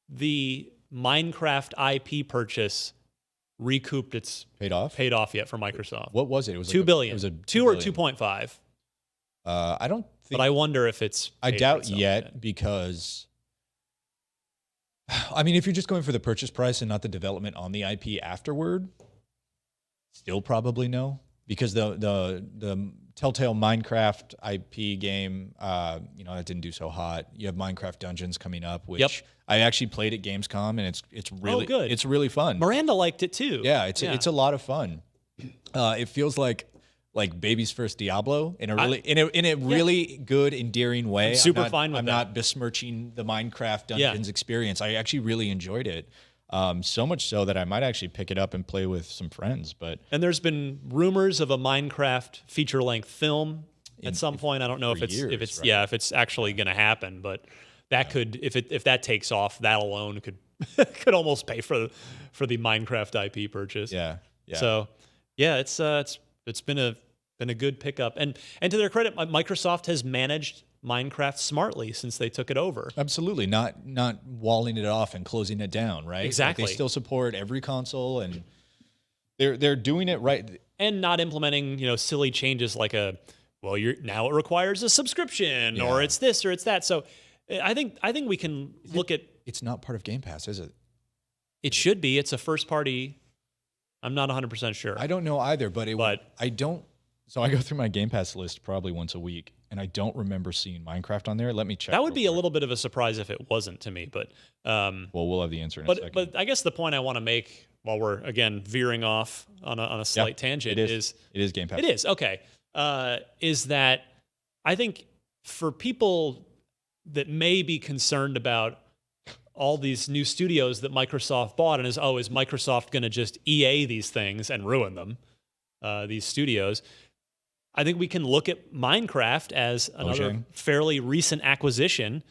the Minecraft IP purchase recouped its paid off yet for Microsoft?
What was it? It was
$2 billion.
It was a
2 or 2.5.
I don't think.
But I wonder if it's.
I doubt yet because. I mean, if you're just going for the purchase price and not the development on the IP afterward, still probably no, because the Telltale Minecraft IP game, that didn't do so hot. You have Minecraft Dungeons coming up, which I actually played at Gamescom, and it's really good. It's really fun.
Miranda liked it too.
Yeah, it's a lot of fun. It feels like baby's first Diablo in a really good, endearing way.
I'm fine with that.
I'm not besmirching the Minecraft Dungeons experience. I actually really enjoyed it. So much so that I might actually pick it up and play with some friends. And
there's been rumors of a Minecraft feature-length film at some point. I don't know if it's actually going to happen, but that could, if that takes off, that alone could could almost pay for the Minecraft IP purchase.
Yeah.
So it's been a good pickup, and to their credit, Microsoft has managed Minecraft smartly since they took it over.
Absolutely, not walling it off and closing it down, right?
Exactly.
Like they still support every console, and they're doing it right,
and not implementing silly changes like now it requires a subscription, or it's this or it's that. So I think we can look at.
It's not part of Game Pass, is it?
It should be. It's a first party. I'm not 100% sure.
I don't know either, but I don't. So I go through my Game Pass list probably once a week, and I don't remember seeing Minecraft on there. Let me check.
That would be a little bit of a surprise if it wasn't to me, but
well, we'll have the answer in a second.
But I guess the point I want to make, while we're again veering off on a slight tangent,
it is Game Pass.
It is okay. Is that I think for people that may be concerned about all these new studios that Microsoft bought, and is Microsoft going to just EA these things and ruin them, these studios? I think we can look at Minecraft as another fairly recent acquisition,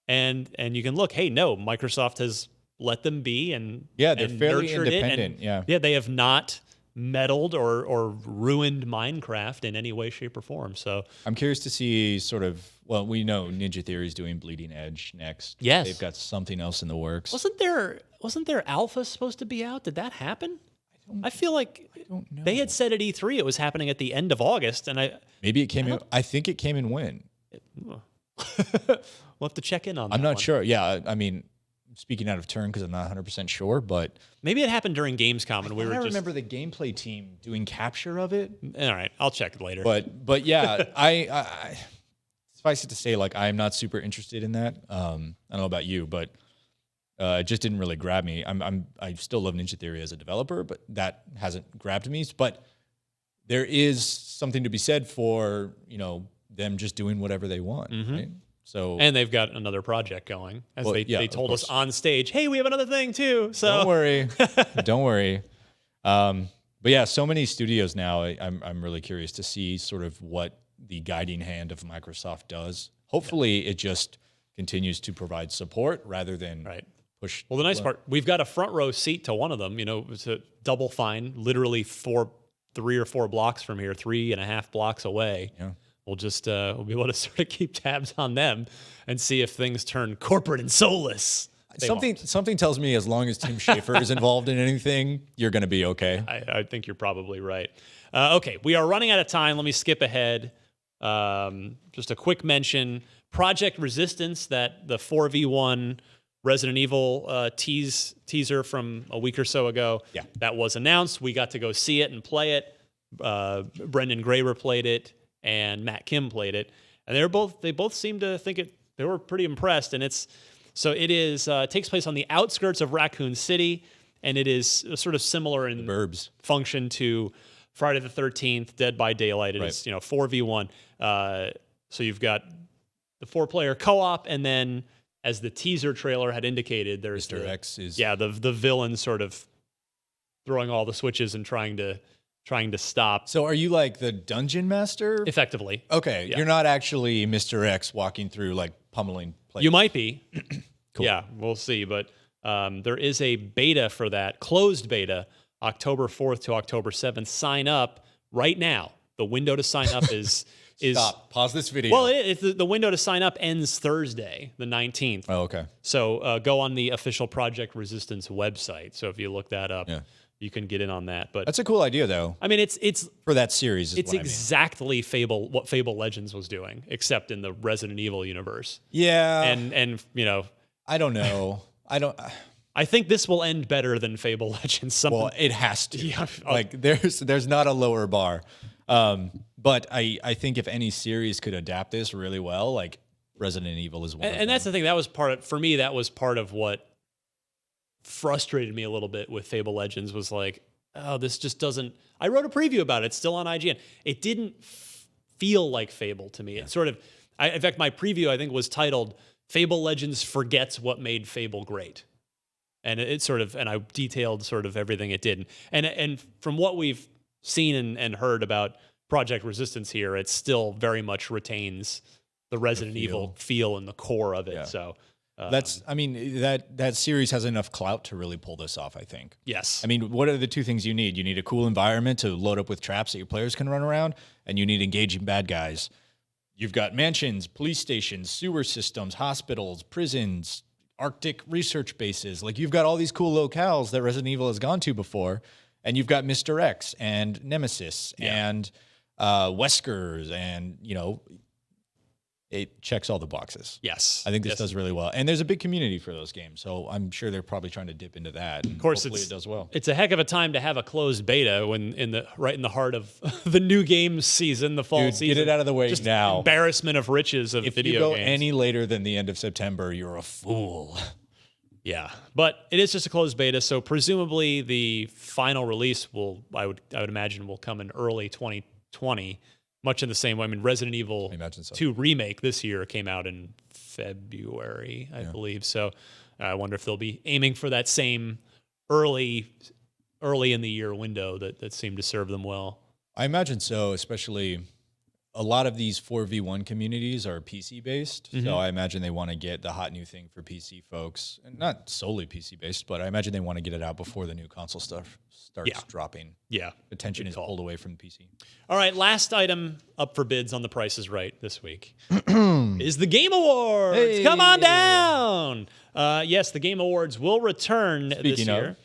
and you can look, hey, no, Microsoft has let them be, and
they're fairly independent.
They have not meddled or ruined Minecraft in any way, shape, or form. So
I'm curious to see we know Ninja Theory is doing Bleeding Edge next.
Yes.
They've got something else in the works.
Wasn't there alpha supposed to be out? Did that happen? I feel like they had said at E3 it was happening at the end of August, and
maybe it came in. I think it came in when.
We'll have to check in on that.
I'm not sure. Yeah, I mean, speaking out of turn because I'm not 100% sure, but
maybe it happened during Gamescom, and I
remember the gameplay team doing capture of it.
All right, I'll check it later.
But yeah, I suffice it to say, like, I am not super interested in that. I don't know about you, but It just didn't really grab me. I still love Ninja Theory as a developer, but that hasn't grabbed me. But there is something to be said for, them just doing whatever they want, right? So,
and they've got another project going, as they told us on stage. Hey, we have another thing too. So
don't worry, don't worry. But yeah, so many studios now. I'm really curious to see sort of what the guiding hand of Microsoft does. Hopefully, it just continues to provide support rather than push.
Well, the nice part, we've got a front row seat to one of them. It's a Double Fine, literally 3 or 4 blocks from here, 3.5 blocks away.
Yeah.
We'll just we'll be able to sort of keep tabs on them and see if things turn corporate and soulless.
Something tells me as long as Tim Schafer is involved in anything, you're going to be okay.
I think you're probably right. Okay, we are running out of time. Let me skip ahead. Just a quick mention: Project Resistance, that the 4v1 Resident Evil teaser from a week or so ago.
Yeah,
that was announced. We got to go see it and play it. Brendan Graver played it, and Matt Kim played it, and they both seemed to think they were pretty impressed. And it takes place on the outskirts of Raccoon City, and it is sort of similar in
burbs
function to Friday the 13th, Dead by Daylight. It is 4v1. So you've got the 4-player co-op, and then, as the teaser trailer had indicated, there's
Mr. X is
the villain sort of throwing all the switches and trying to stop.
So are you like the dungeon master?
Effectively.
Okay, you're not actually Mr. X walking through like pummeling players.
You might be.
Cool.
Yeah, we'll see. But there is a beta for that, closed beta, October 4th to October 7th. Sign up right now. The window to sign up is...
Stop. Pause this video.
Well, the window to sign up ends Thursday, the 19th.
Oh, okay.
So go on the official Project Resistance website. So if you look that up, you can get in on that. But
that's a cool idea, though.
I mean, it's
for that series.
It's exactly what Fable Legends was doing, except in the Resident Evil universe.
Yeah,
and
I don't know.
I think this will end better than Fable Legends.
Well, it has to.
Yeah.
Like there's not a lower bar. But I think if any series could adapt this really well, like Resident Evil is one.
And that's the thing. That was for me. That was part of what frustrated me a little bit with Fable Legends. Was like, oh, this just doesn't. I wrote a preview about it. It's still on IGN. It didn't feel like Fable to me. It sort of. In fact, my preview I think was titled "Fable Legends Forgets What Made Fable Great," and I detailed sort of everything it did. And from what we've seen and heard about Project Resistance here, it still very much retains the Resident Evil feel and the core of it. Yeah. So that series has enough clout to really pull this off, I think.
Yes. I mean, what are the two things you need? You need a cool environment to load up with traps that your players can run around, and you need engaging bad guys. You've got mansions, police stations, sewer systems, hospitals, prisons, Arctic research bases. Like, you've got all these cool locales that Resident Evil has gone to before. And you've got Mr. X and Nemesis and Weskers, and it checks all the boxes.
Yes,
I think this does really well, and there's a big community for those games, so I'm sure they're probably trying to dip into that.
Of course,
hopefully it does well.
It's a heck of a time to have a closed beta when in the heart of the new games season, the fall season.
Get it out of the way
just
now.
Embarrassment of riches of video games.
If you go any later than the end of September, you're a fool.
Yeah, but it is just a closed beta, so presumably the final release I would imagine will come in early 2020, much in the same way. I mean, Resident Evil 2 Remake this year came out in February, I believe. So I wonder if they'll be aiming for that same early in the year window that seemed to serve them well.
I imagine so, especially a lot of these 4v1 communities are PC based. Mm-hmm. So I imagine they want to get the hot new thing for PC folks, and not solely PC based, but I imagine they want to get it out before the new console stuff starts dropping.
Yeah.
Attention is pulled away from the PC.
All right. Last item up for bids on The Price is Right this week is the Game Awards. Hey. Come on down. Yes, the Game Awards will return this year.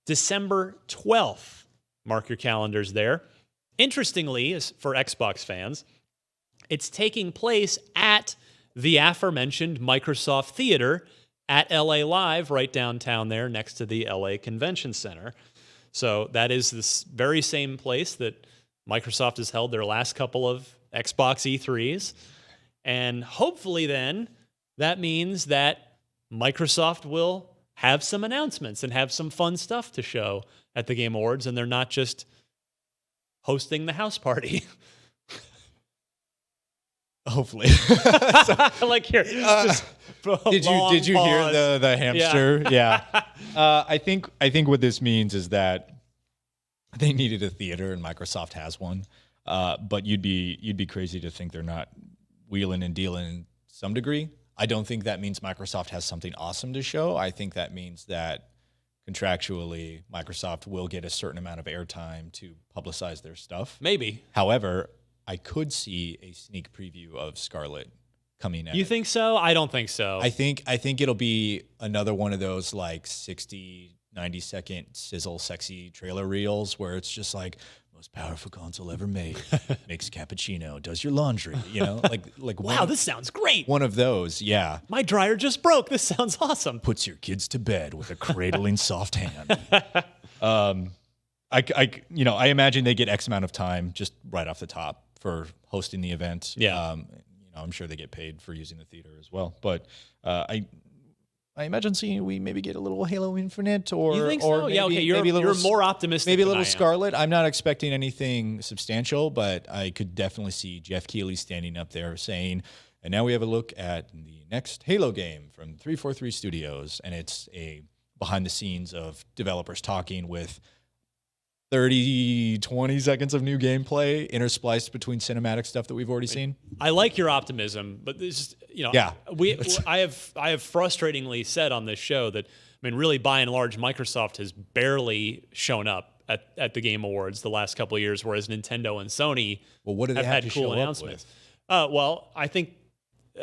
December 12th. Mark your calendars there. Interestingly, as for Xbox fans, it's taking place at the aforementioned Microsoft Theater at LA Live, right downtown there next to the LA Convention Center. So that is this very same place that Microsoft has held their last couple of Xbox E3s. And hopefully then that means that Microsoft will have some announcements and have some fun stuff to show at the Game Awards, and they're not just hosting the house party.
Hopefully.
Like here.
Did you hear the hamster? Yeah. I think what this means is that they needed a theater and Microsoft has one. But you'd be crazy to think they're not wheeling and dealing in some degree. I don't think that means Microsoft has something awesome to show. I think that means that contractually Microsoft will get a certain amount of airtime to publicize their stuff.
Maybe.
However, I could see a sneak preview of Scarlet coming out.
You think so? I don't think so.
I think it'll be another one of those like 60, 90-second sizzle sexy trailer reels where it's just like, most powerful console ever made, makes cappuccino, does your laundry, like
wow, this sounds great.
One of those, yeah.
My dryer just broke. This sounds awesome.
Puts your kids to bed with a cradling soft hand. I imagine they get X amount of time just right off the top for hosting the event.
Yeah.
I'm sure they get paid for using the theater as well. But I imagine we maybe get a little Halo Infinite or
you think
or
so?
maybe,
Yeah, okay. You're more optimistic.
Maybe a
than
little
I am.
Scarlet. I'm not expecting anything substantial, but I could definitely see Jeff Keighley standing up there saying, and now we have a look at the next Halo game from 343 Studios, and it's a behind the scenes of developers talking with 20 seconds of new gameplay interspliced between cinematic stuff that we've already seen.
I like your optimism, but this is,
yeah.
I have frustratingly said on this show that, really by and large, Microsoft has barely shown up at the Game Awards the last couple of years, whereas Nintendo and Sony
what do they
have had
to
cool
show
announcements.
Up with?
Well, I think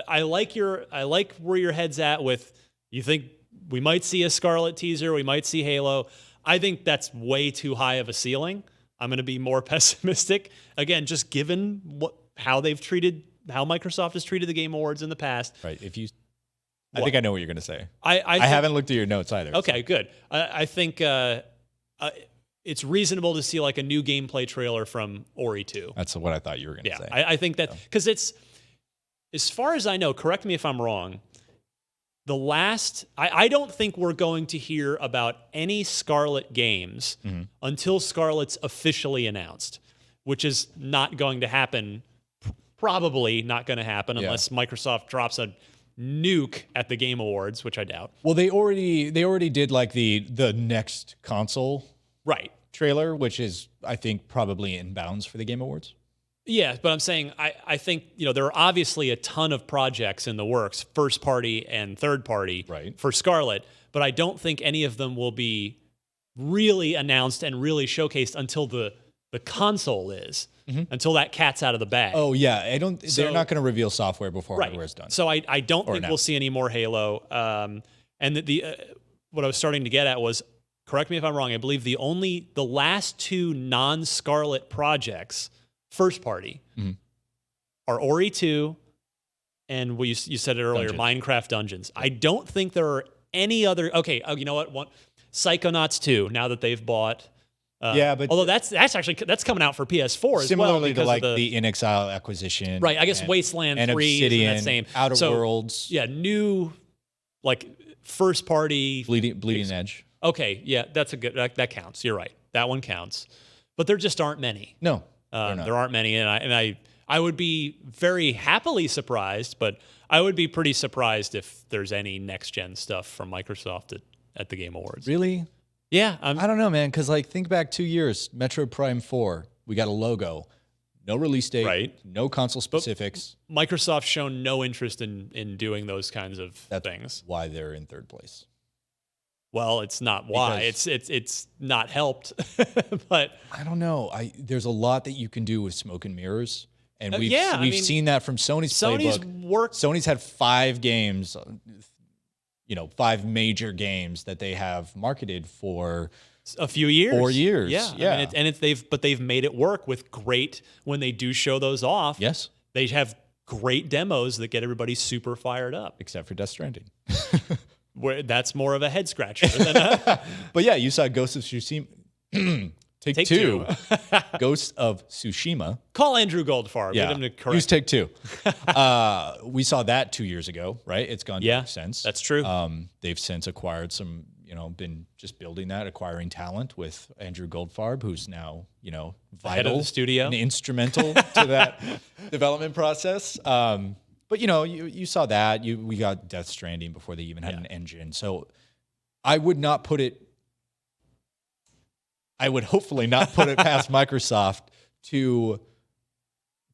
I like where your head's at with, you think we might see a Scarlet teaser, we might see Halo. I think that's way too high of a ceiling. I'm going to be more pessimistic. Again, just given how Microsoft has treated the Game Awards in the past.
Right. I think I know what you're going to say.
I
haven't looked at your notes either.
Okay, good. I think it's reasonable to see like a new gameplay trailer from Ori 2.
That's what I thought you were going to say.
I think that because it's, as far as I know, correct me if I'm wrong, I don't think we're going to hear about any Scarlet games until Scarlet's officially announced, which is not going to happen, probably not going to happen unless Microsoft drops a nuke at the Game Awards, which I doubt.
Well, they already did like the next console trailer, which is, I think, probably in bounds for the Game Awards.
Yeah, but I'm saying I think there are obviously a ton of projects in the works, first party and third party for Scarlet, but I don't think any of them will be really announced and really showcased until the console is, until that cat's out of the bag.
Oh yeah, they're not going to reveal software before hardware is done.
So I don't think we'll see any more Halo. And what I was starting to get at was, correct me if I'm wrong, I believe the last two non-Scarlet projects first party are Ori 2 and you said it earlier, Minecraft Dungeons. I don't think there are any other. Okay, you know what? Psychonauts 2. Now that they've bought,
but
although that's coming out for PS4 as well.
Similarly to like the In Exile acquisition,
right? I guess Wasteland 3
Obsidian,
is that same
Outer Worlds.
Yeah, new like first party
Bleeding Edge.
Okay, yeah, that's a good that counts. You're right. That one counts, but there just aren't many.
No.
There aren't many, and I would be very happily surprised, but I would be pretty surprised if there's any next gen stuff from Microsoft at the Game Awards.
Really?
Yeah,
I don't know, man. Because think back 2 years, Metro Prime 4, we got a logo, no release date, no console specifics.
But Microsoft's shown no interest in doing those kinds of things.
Why they're in third place.
Well, it's not why. It's not helped. But
I don't know. There's a lot that you can do with smoke and mirrors, and we've seen that from Sony's playbook. Sony's had 5 games, 5 major games that they have marketed for
a few years,
4 years.
Yeah. They've made it work with great when they do show those off.
Yes,
they have great demos that get everybody super fired up,
except for Death Stranding.
Where that's more of a head scratcher.
But yeah, you saw Ghost of Tsushima. Take Two. Ghost of Tsushima.
Call Andrew Goldfarb.
Yeah.
Get him to correct.
Use Take Two. We saw that 2 years ago, right? It's gone since.
That's true.
They've since acquired some, been just building that, acquiring talent with Andrew Goldfarb, who's now, vital,
head of the studio,
and instrumental to that development process. But you saw that. We got Death Stranding before they even had an engine. So I would hopefully not put it past Microsoft to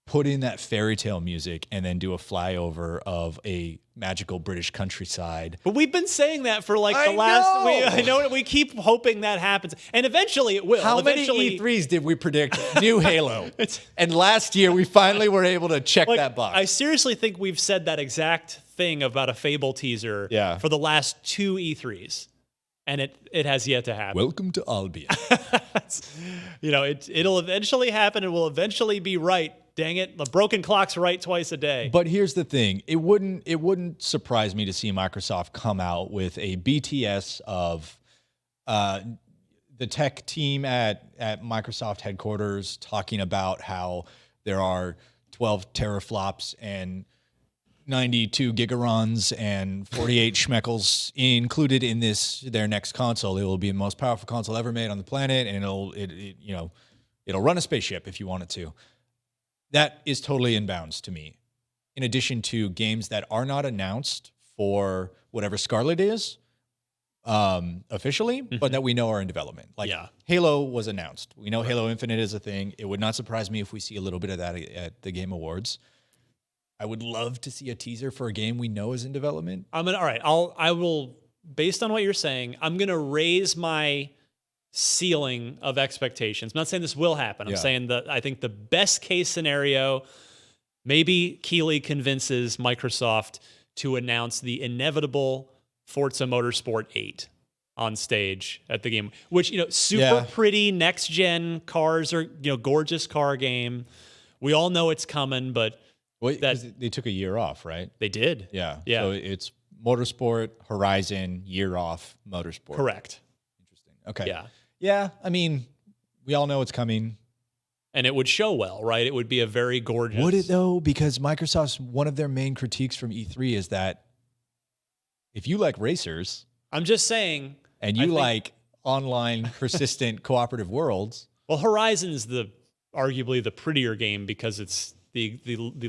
put in that fairy tale music and then do a flyover of a magical British countryside.
But we've been saying that for like the last. I know we keep hoping that happens, and eventually it will.
How many E3s did we predict new Halo? And last year we finally were able to check that box.
I seriously think we've said that exact thing about a Fable teaser for the last 2 E3s. And it has yet to happen.
Welcome to Albion.
It'll eventually happen. It will eventually be right. Dang it. The broken clock's right twice a day.
But here's the thing. It wouldn't surprise me to see Microsoft come out with a BTS of the tech team at Microsoft headquarters talking about how there are 12 teraflops and 92 gigarons and 48 schmeckles included in their next console. It will be the most powerful console ever made on the planet, and it'll run a spaceship if you want it to. That is totally in bounds to me. In addition to games that are not announced for whatever Scarlet is officially, but that we know are in development. Like Halo was announced. We know Halo Infinite is a thing. It would not surprise me if we see a little bit of that at the Game Awards. I would love to see a teaser for a game we know is in development.
All right. I will, based on what you're saying, I'm gonna raise my ceiling of expectations. I'm not saying this will happen. I'm saying that I think the best case scenario, maybe Keighley convinces Microsoft to announce the inevitable Forza Motorsport 8 on stage at the game, which super pretty next gen cars are gorgeous car game. We all know it's coming, but.
Well, they took a year off, right?
They did.
Yeah. So it's Motorsport, Horizon, year off, Motorsport.
Correct.
Interesting. Okay.
Yeah.
Yeah. I mean, we all know it's coming.
And it would show well, right? It would be a very gorgeous.
Would it though? Because Microsoft's one of their main critiques from E3 is that if you like racers.
I'm just saying.
And you like online, persistent, cooperative worlds.
Well, Horizon's arguably the prettier game because it's the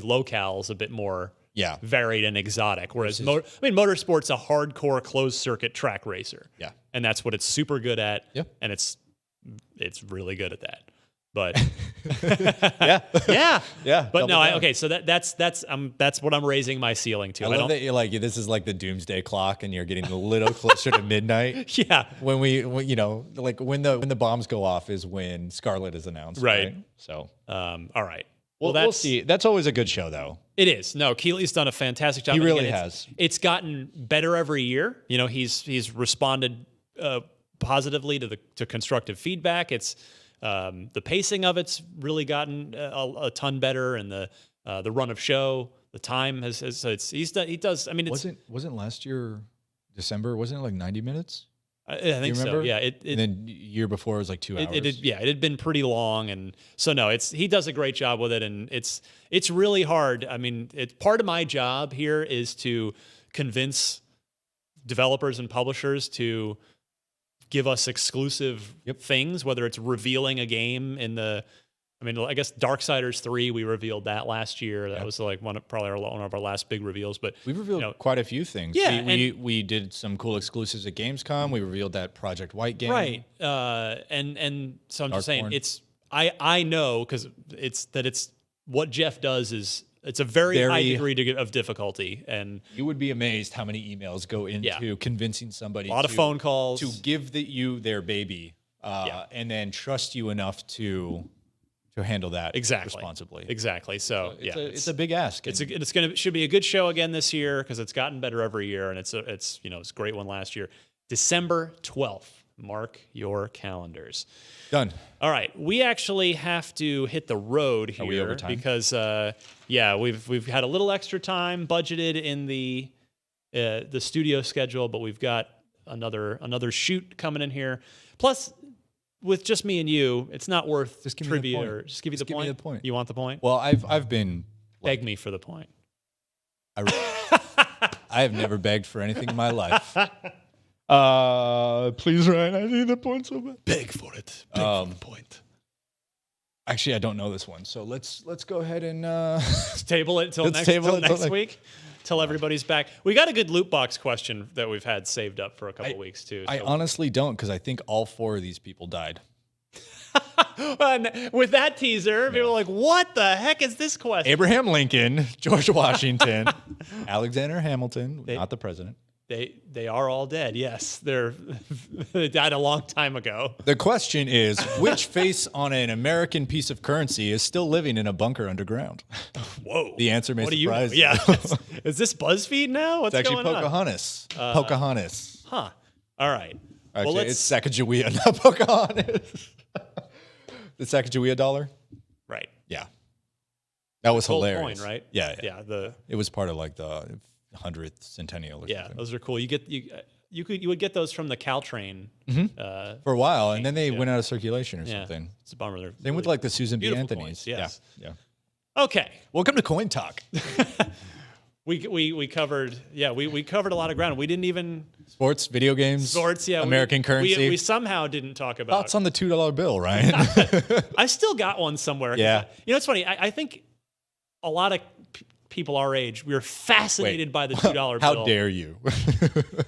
locale's a bit more varied and exotic. Whereas Motorsport's a hardcore closed circuit track racer.
Yeah.
And that's what it's super good at.
Yep.
And it's really good at that. But
yeah.
But no, so that's what I'm raising my ceiling to.
I love that you're like, this is like the doomsday clock and you're getting a little closer to midnight.
Yeah.
When when the bombs go off is when Scarlet is announced. Right. So
all right.
Well, we'll see. That's always a good show, though.
It is. No, Keighley's done a fantastic job.
He really has.
It's gotten better every year. He's responded positively to constructive feedback. It's the pacing of it's really gotten a ton better, and the run of show, the time has he does. I mean,
wasn't last year December? Wasn't it like 90 minutes?
I think so. Yeah.
And then year before it was like 2 hours.
It had been pretty long, and so no, he does a great job with it, and it's really hard. I mean, part of my job here is to convince developers and publishers to give us exclusive things, whether it's revealing a game I guess Darksiders 3, we revealed that last year. That was like one of our last big reveals. But
we've revealed quite a few things.
Yeah,
we did some cool exclusives at Gamescom. We revealed that Project White game.
Right. And so I'm just saying I know because it's what Jeff does is it's a very high degree of difficulty, and
you would be amazed how many emails go into convincing somebody.
A lot of phone calls
to give you their baby, and then trust you enough to handle that responsibly.
Exactly. So
it's a big ask.
Should be a good show again this year because it's gotten better every year, and it's a great one last year. December 12th. Mark your calendars.
Done.
All right, we actually have to hit the road here.
Are we over time?
Because we've had a little extra time budgeted in the studio schedule, but we've got another shoot coming in here. Plus, with just me and you, it's not worth
Just give me the
trivia.
point.
Or just give you
Just
the
give me
point.
the point.
You want the point?
Well, I've been
Beg me for the point.
I have never begged for anything in my life. Please, Ryan, I need the point so bad.
Beg for it. Beg for the point.
Actually, I don't know this one, so let's go ahead and
Table it till next week. Till everybody's back. We got a good loot box question that we've had saved up for a couple weeks too.
I honestly don't, because I think all 4 of these people died.
And with that teaser, people are like, "What the heck is this question?"
Abraham Lincoln, George Washington, Alexander Hamilton, not the president.
They are all dead. Yes, they died a long time ago.
The question is, which face on an American piece of currency is still living in a bunker underground?
Whoa.
The answer may surprise you.
Yeah. Is this BuzzFeed now? What's
It's actually
going on?
Pocahontas. Pocahontas.
Huh. All right.
Actually,
well,
it's Sacagawea, not Pocahontas. The Sacagawea dollar?
Right.
Yeah. That was
Gold
hilarious.
coin, right?
Yeah.
Yeah.
It was part of like the 100th centennial or something.
Those are cool. You would get those from the Caltrain
For a while, and then they went out of circulation or
yeah.
something.
It's a bummer. They're
Same with like the Susan B.
beautiful
Anthony's.
coins, yes.
Yeah.
Okay.
Welcome to Coin Talk.
We covered we covered a lot of ground. We didn't even
Sports, video games, American currency.
We somehow didn't talk about
Thoughts on the $2 bill, Ryan?
I still got one somewhere.
Yeah.
You know, it's funny. I think a lot of people our age, we were fascinated by the $2 bill.
How dare you?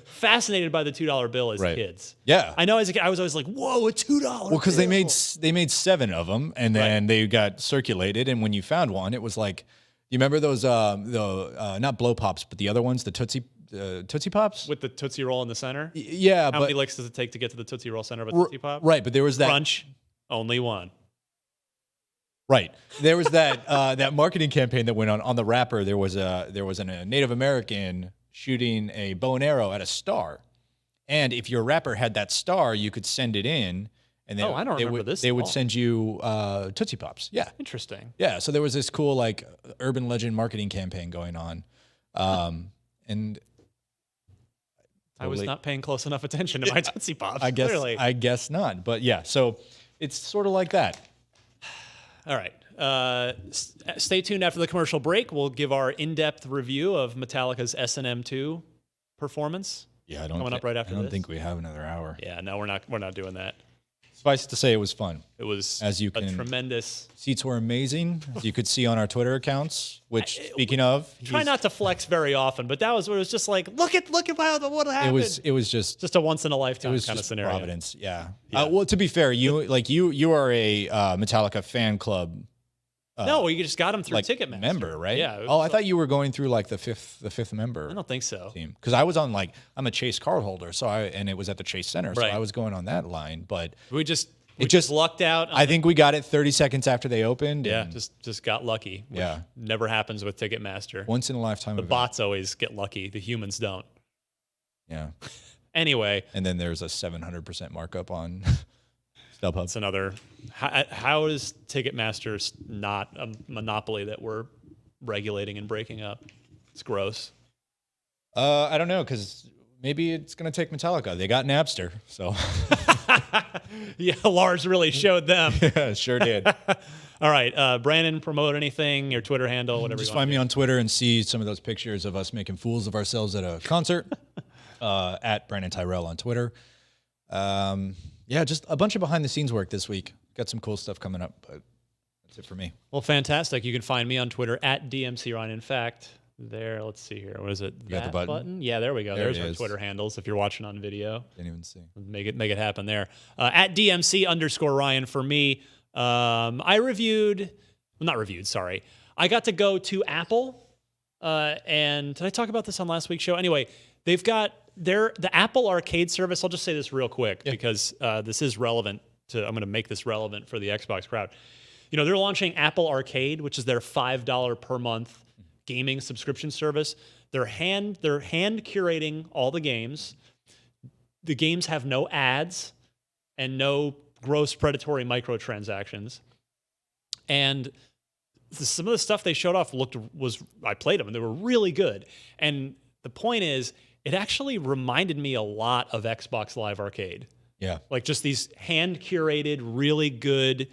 Fascinated by the $2 bill as kids.
Yeah.
I know as a kid, I was always like, whoa, a $2 bill.
Well, because they made 7 of them, and then they got circulated. And when you found one, it was like, you remember those not blow pops, but the other ones, the Tootsie Pops
with the Tootsie Roll in the center.
Yeah,
How many licks does it take to get to the Tootsie Roll center of a Tootsie Pop?
Right, but there was that
Crunch, only one.
Right, there was that that marketing campaign that went on the wrapper. There was a Native American shooting a bow and arrow at a star, and if your wrapper had that star, you could send it in. And
I don't remember this.
They would send you Tootsie Pops. Yeah.
Interesting.
Yeah. So there was this cool like urban legend marketing campaign going on, and
I was not paying close enough attention to my Tootsie Pops.
I guess not. But yeah, so it's sort of like that.
All right. Stay tuned after the commercial break. We'll give our in-depth review of Metallica's S&M 2 performance.
Yeah,
up right after
I don't
this.
think we have another hour.
Yeah, no, we're not doing that.
Suffice to say, it was fun.
It was
a
tremendous.
Seats were amazing, as you could see on our Twitter accounts. Which, speaking of,
try not to flex very often, but that was where it was just like, look at what happened.
It was just
a once in a lifetime kind of scenario.
Providence, yeah. Well, to be fair, you are a Metallica fan club.
No, you just got them through Ticketmaster.
Member, right?
Yeah.
I thought you were going through like the fifth member.
I don't think so.
Team, because I was on I'm a Chase card holder, and it was at the Chase Center, so I was going on that line. But
we just lucked out.
I think we got it 30 seconds after they opened.
Yeah, just got lucky. Which never happens with Ticketmaster.
Once in a lifetime.
The bots always get lucky. The humans don't.
Yeah.
Anyway.
And then there's a 700% markup on StubHub.
It's another. How is Ticketmaster not a monopoly that we're regulating and breaking up? It's gross.
I don't know, because maybe it's going to take Metallica. They got Napster, so.
Yeah, Lars really showed them.
Yeah, sure did.
All right, Brandin, promote anything, your Twitter handle, whatever
Just
you want.
Find me on Twitter and see some of those pictures of us making fools of ourselves at a concert. At Brandin Tyrell on Twitter. Yeah, just a bunch of behind-the-scenes work this week. Got some cool stuff coming up, but that's it for me.
Well, fantastic. You can find me on Twitter at DMCRyan. In fact, there, let's see here. What is it?
You got the button?
Yeah, there we go. There's our
is.
Twitter handles if you're watching on video.
Didn't even see.
Make it happen there. At DMC_Ryan for me. I got to go to Apple. And did I talk about this on last week's show? Anyway, they've got the Apple Arcade service. I'll just say this real quick because this is relevant I'm going to make this relevant for the Xbox crowd. You know, they're launching Apple Arcade, which is their $5 per month gaming subscription service. They're hand curating all the games. The games have no ads and no gross predatory microtransactions. And some of the stuff they showed off I played them and they were really good. And the point is, it actually reminded me a lot of Xbox Live Arcade.
Yeah.
Like just these hand curated, really good,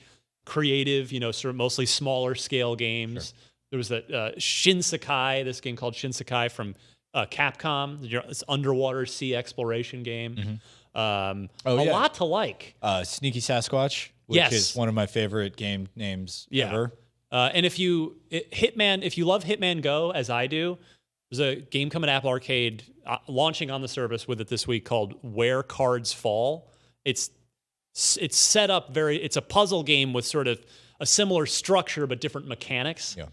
creative, sort of mostly smaller scale games. Sure. There was that Shinsekai, this game called Shinsekai from Capcom, this underwater sea exploration game. Mm-hmm. A lot to like.
Sneaky Sasquatch, which is one of my favorite game names ever.
And if you love Hitman Go, as I do, there's a game coming to Apple Arcade, launching on the service with it this week called Where Cards Fall. It's set up it's a puzzle game with sort of a similar structure but different mechanics. Yeah.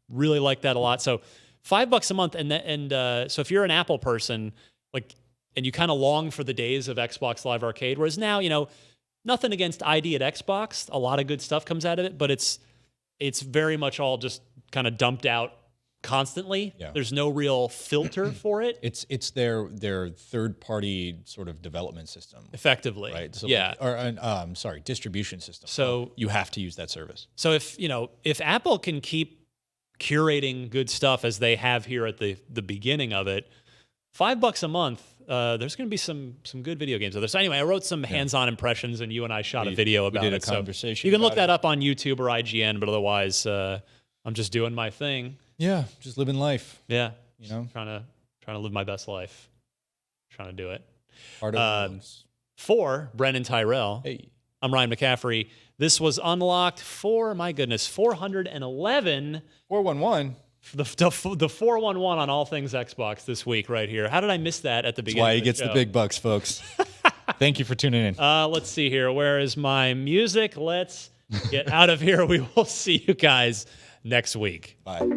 Really like that a lot. So $5 a month, and so if you're an Apple person, and you kind of long for the days of Xbox Live Arcade, whereas now, nothing against ID at Xbox, a lot of good stuff comes out of it, but it's very much all just kind of dumped out constantly. Yeah. There's no real filter for it.
It's their third-party sort of development system,
effectively,
right? So
yeah,
distribution system.
So
you have to use that service.
So if Apple can keep curating good stuff as they have here at the beginning of it, $5 a month, there's going to be some good video games out there. So anyway, I wrote some hands-on impressions, and you and I shot a video about it.
Conversation.
So you can look that up on YouTube or IGN, but otherwise, I'm just doing my thing.
Yeah, just living life.
Yeah, trying to live my best life. Trying to do it. For Brandin Tyrell,
hey,
I'm Ryan McCaffrey. This was unlocked for, my goodness, 411.
411.
The 411 on all things Xbox this week right here. How did I miss that at the beginning?
That's why he gets the big bucks, folks. Thank you for tuning in.
Let's see here. Where is my music? Let's get out of here. We will see you guys next week.
Bye.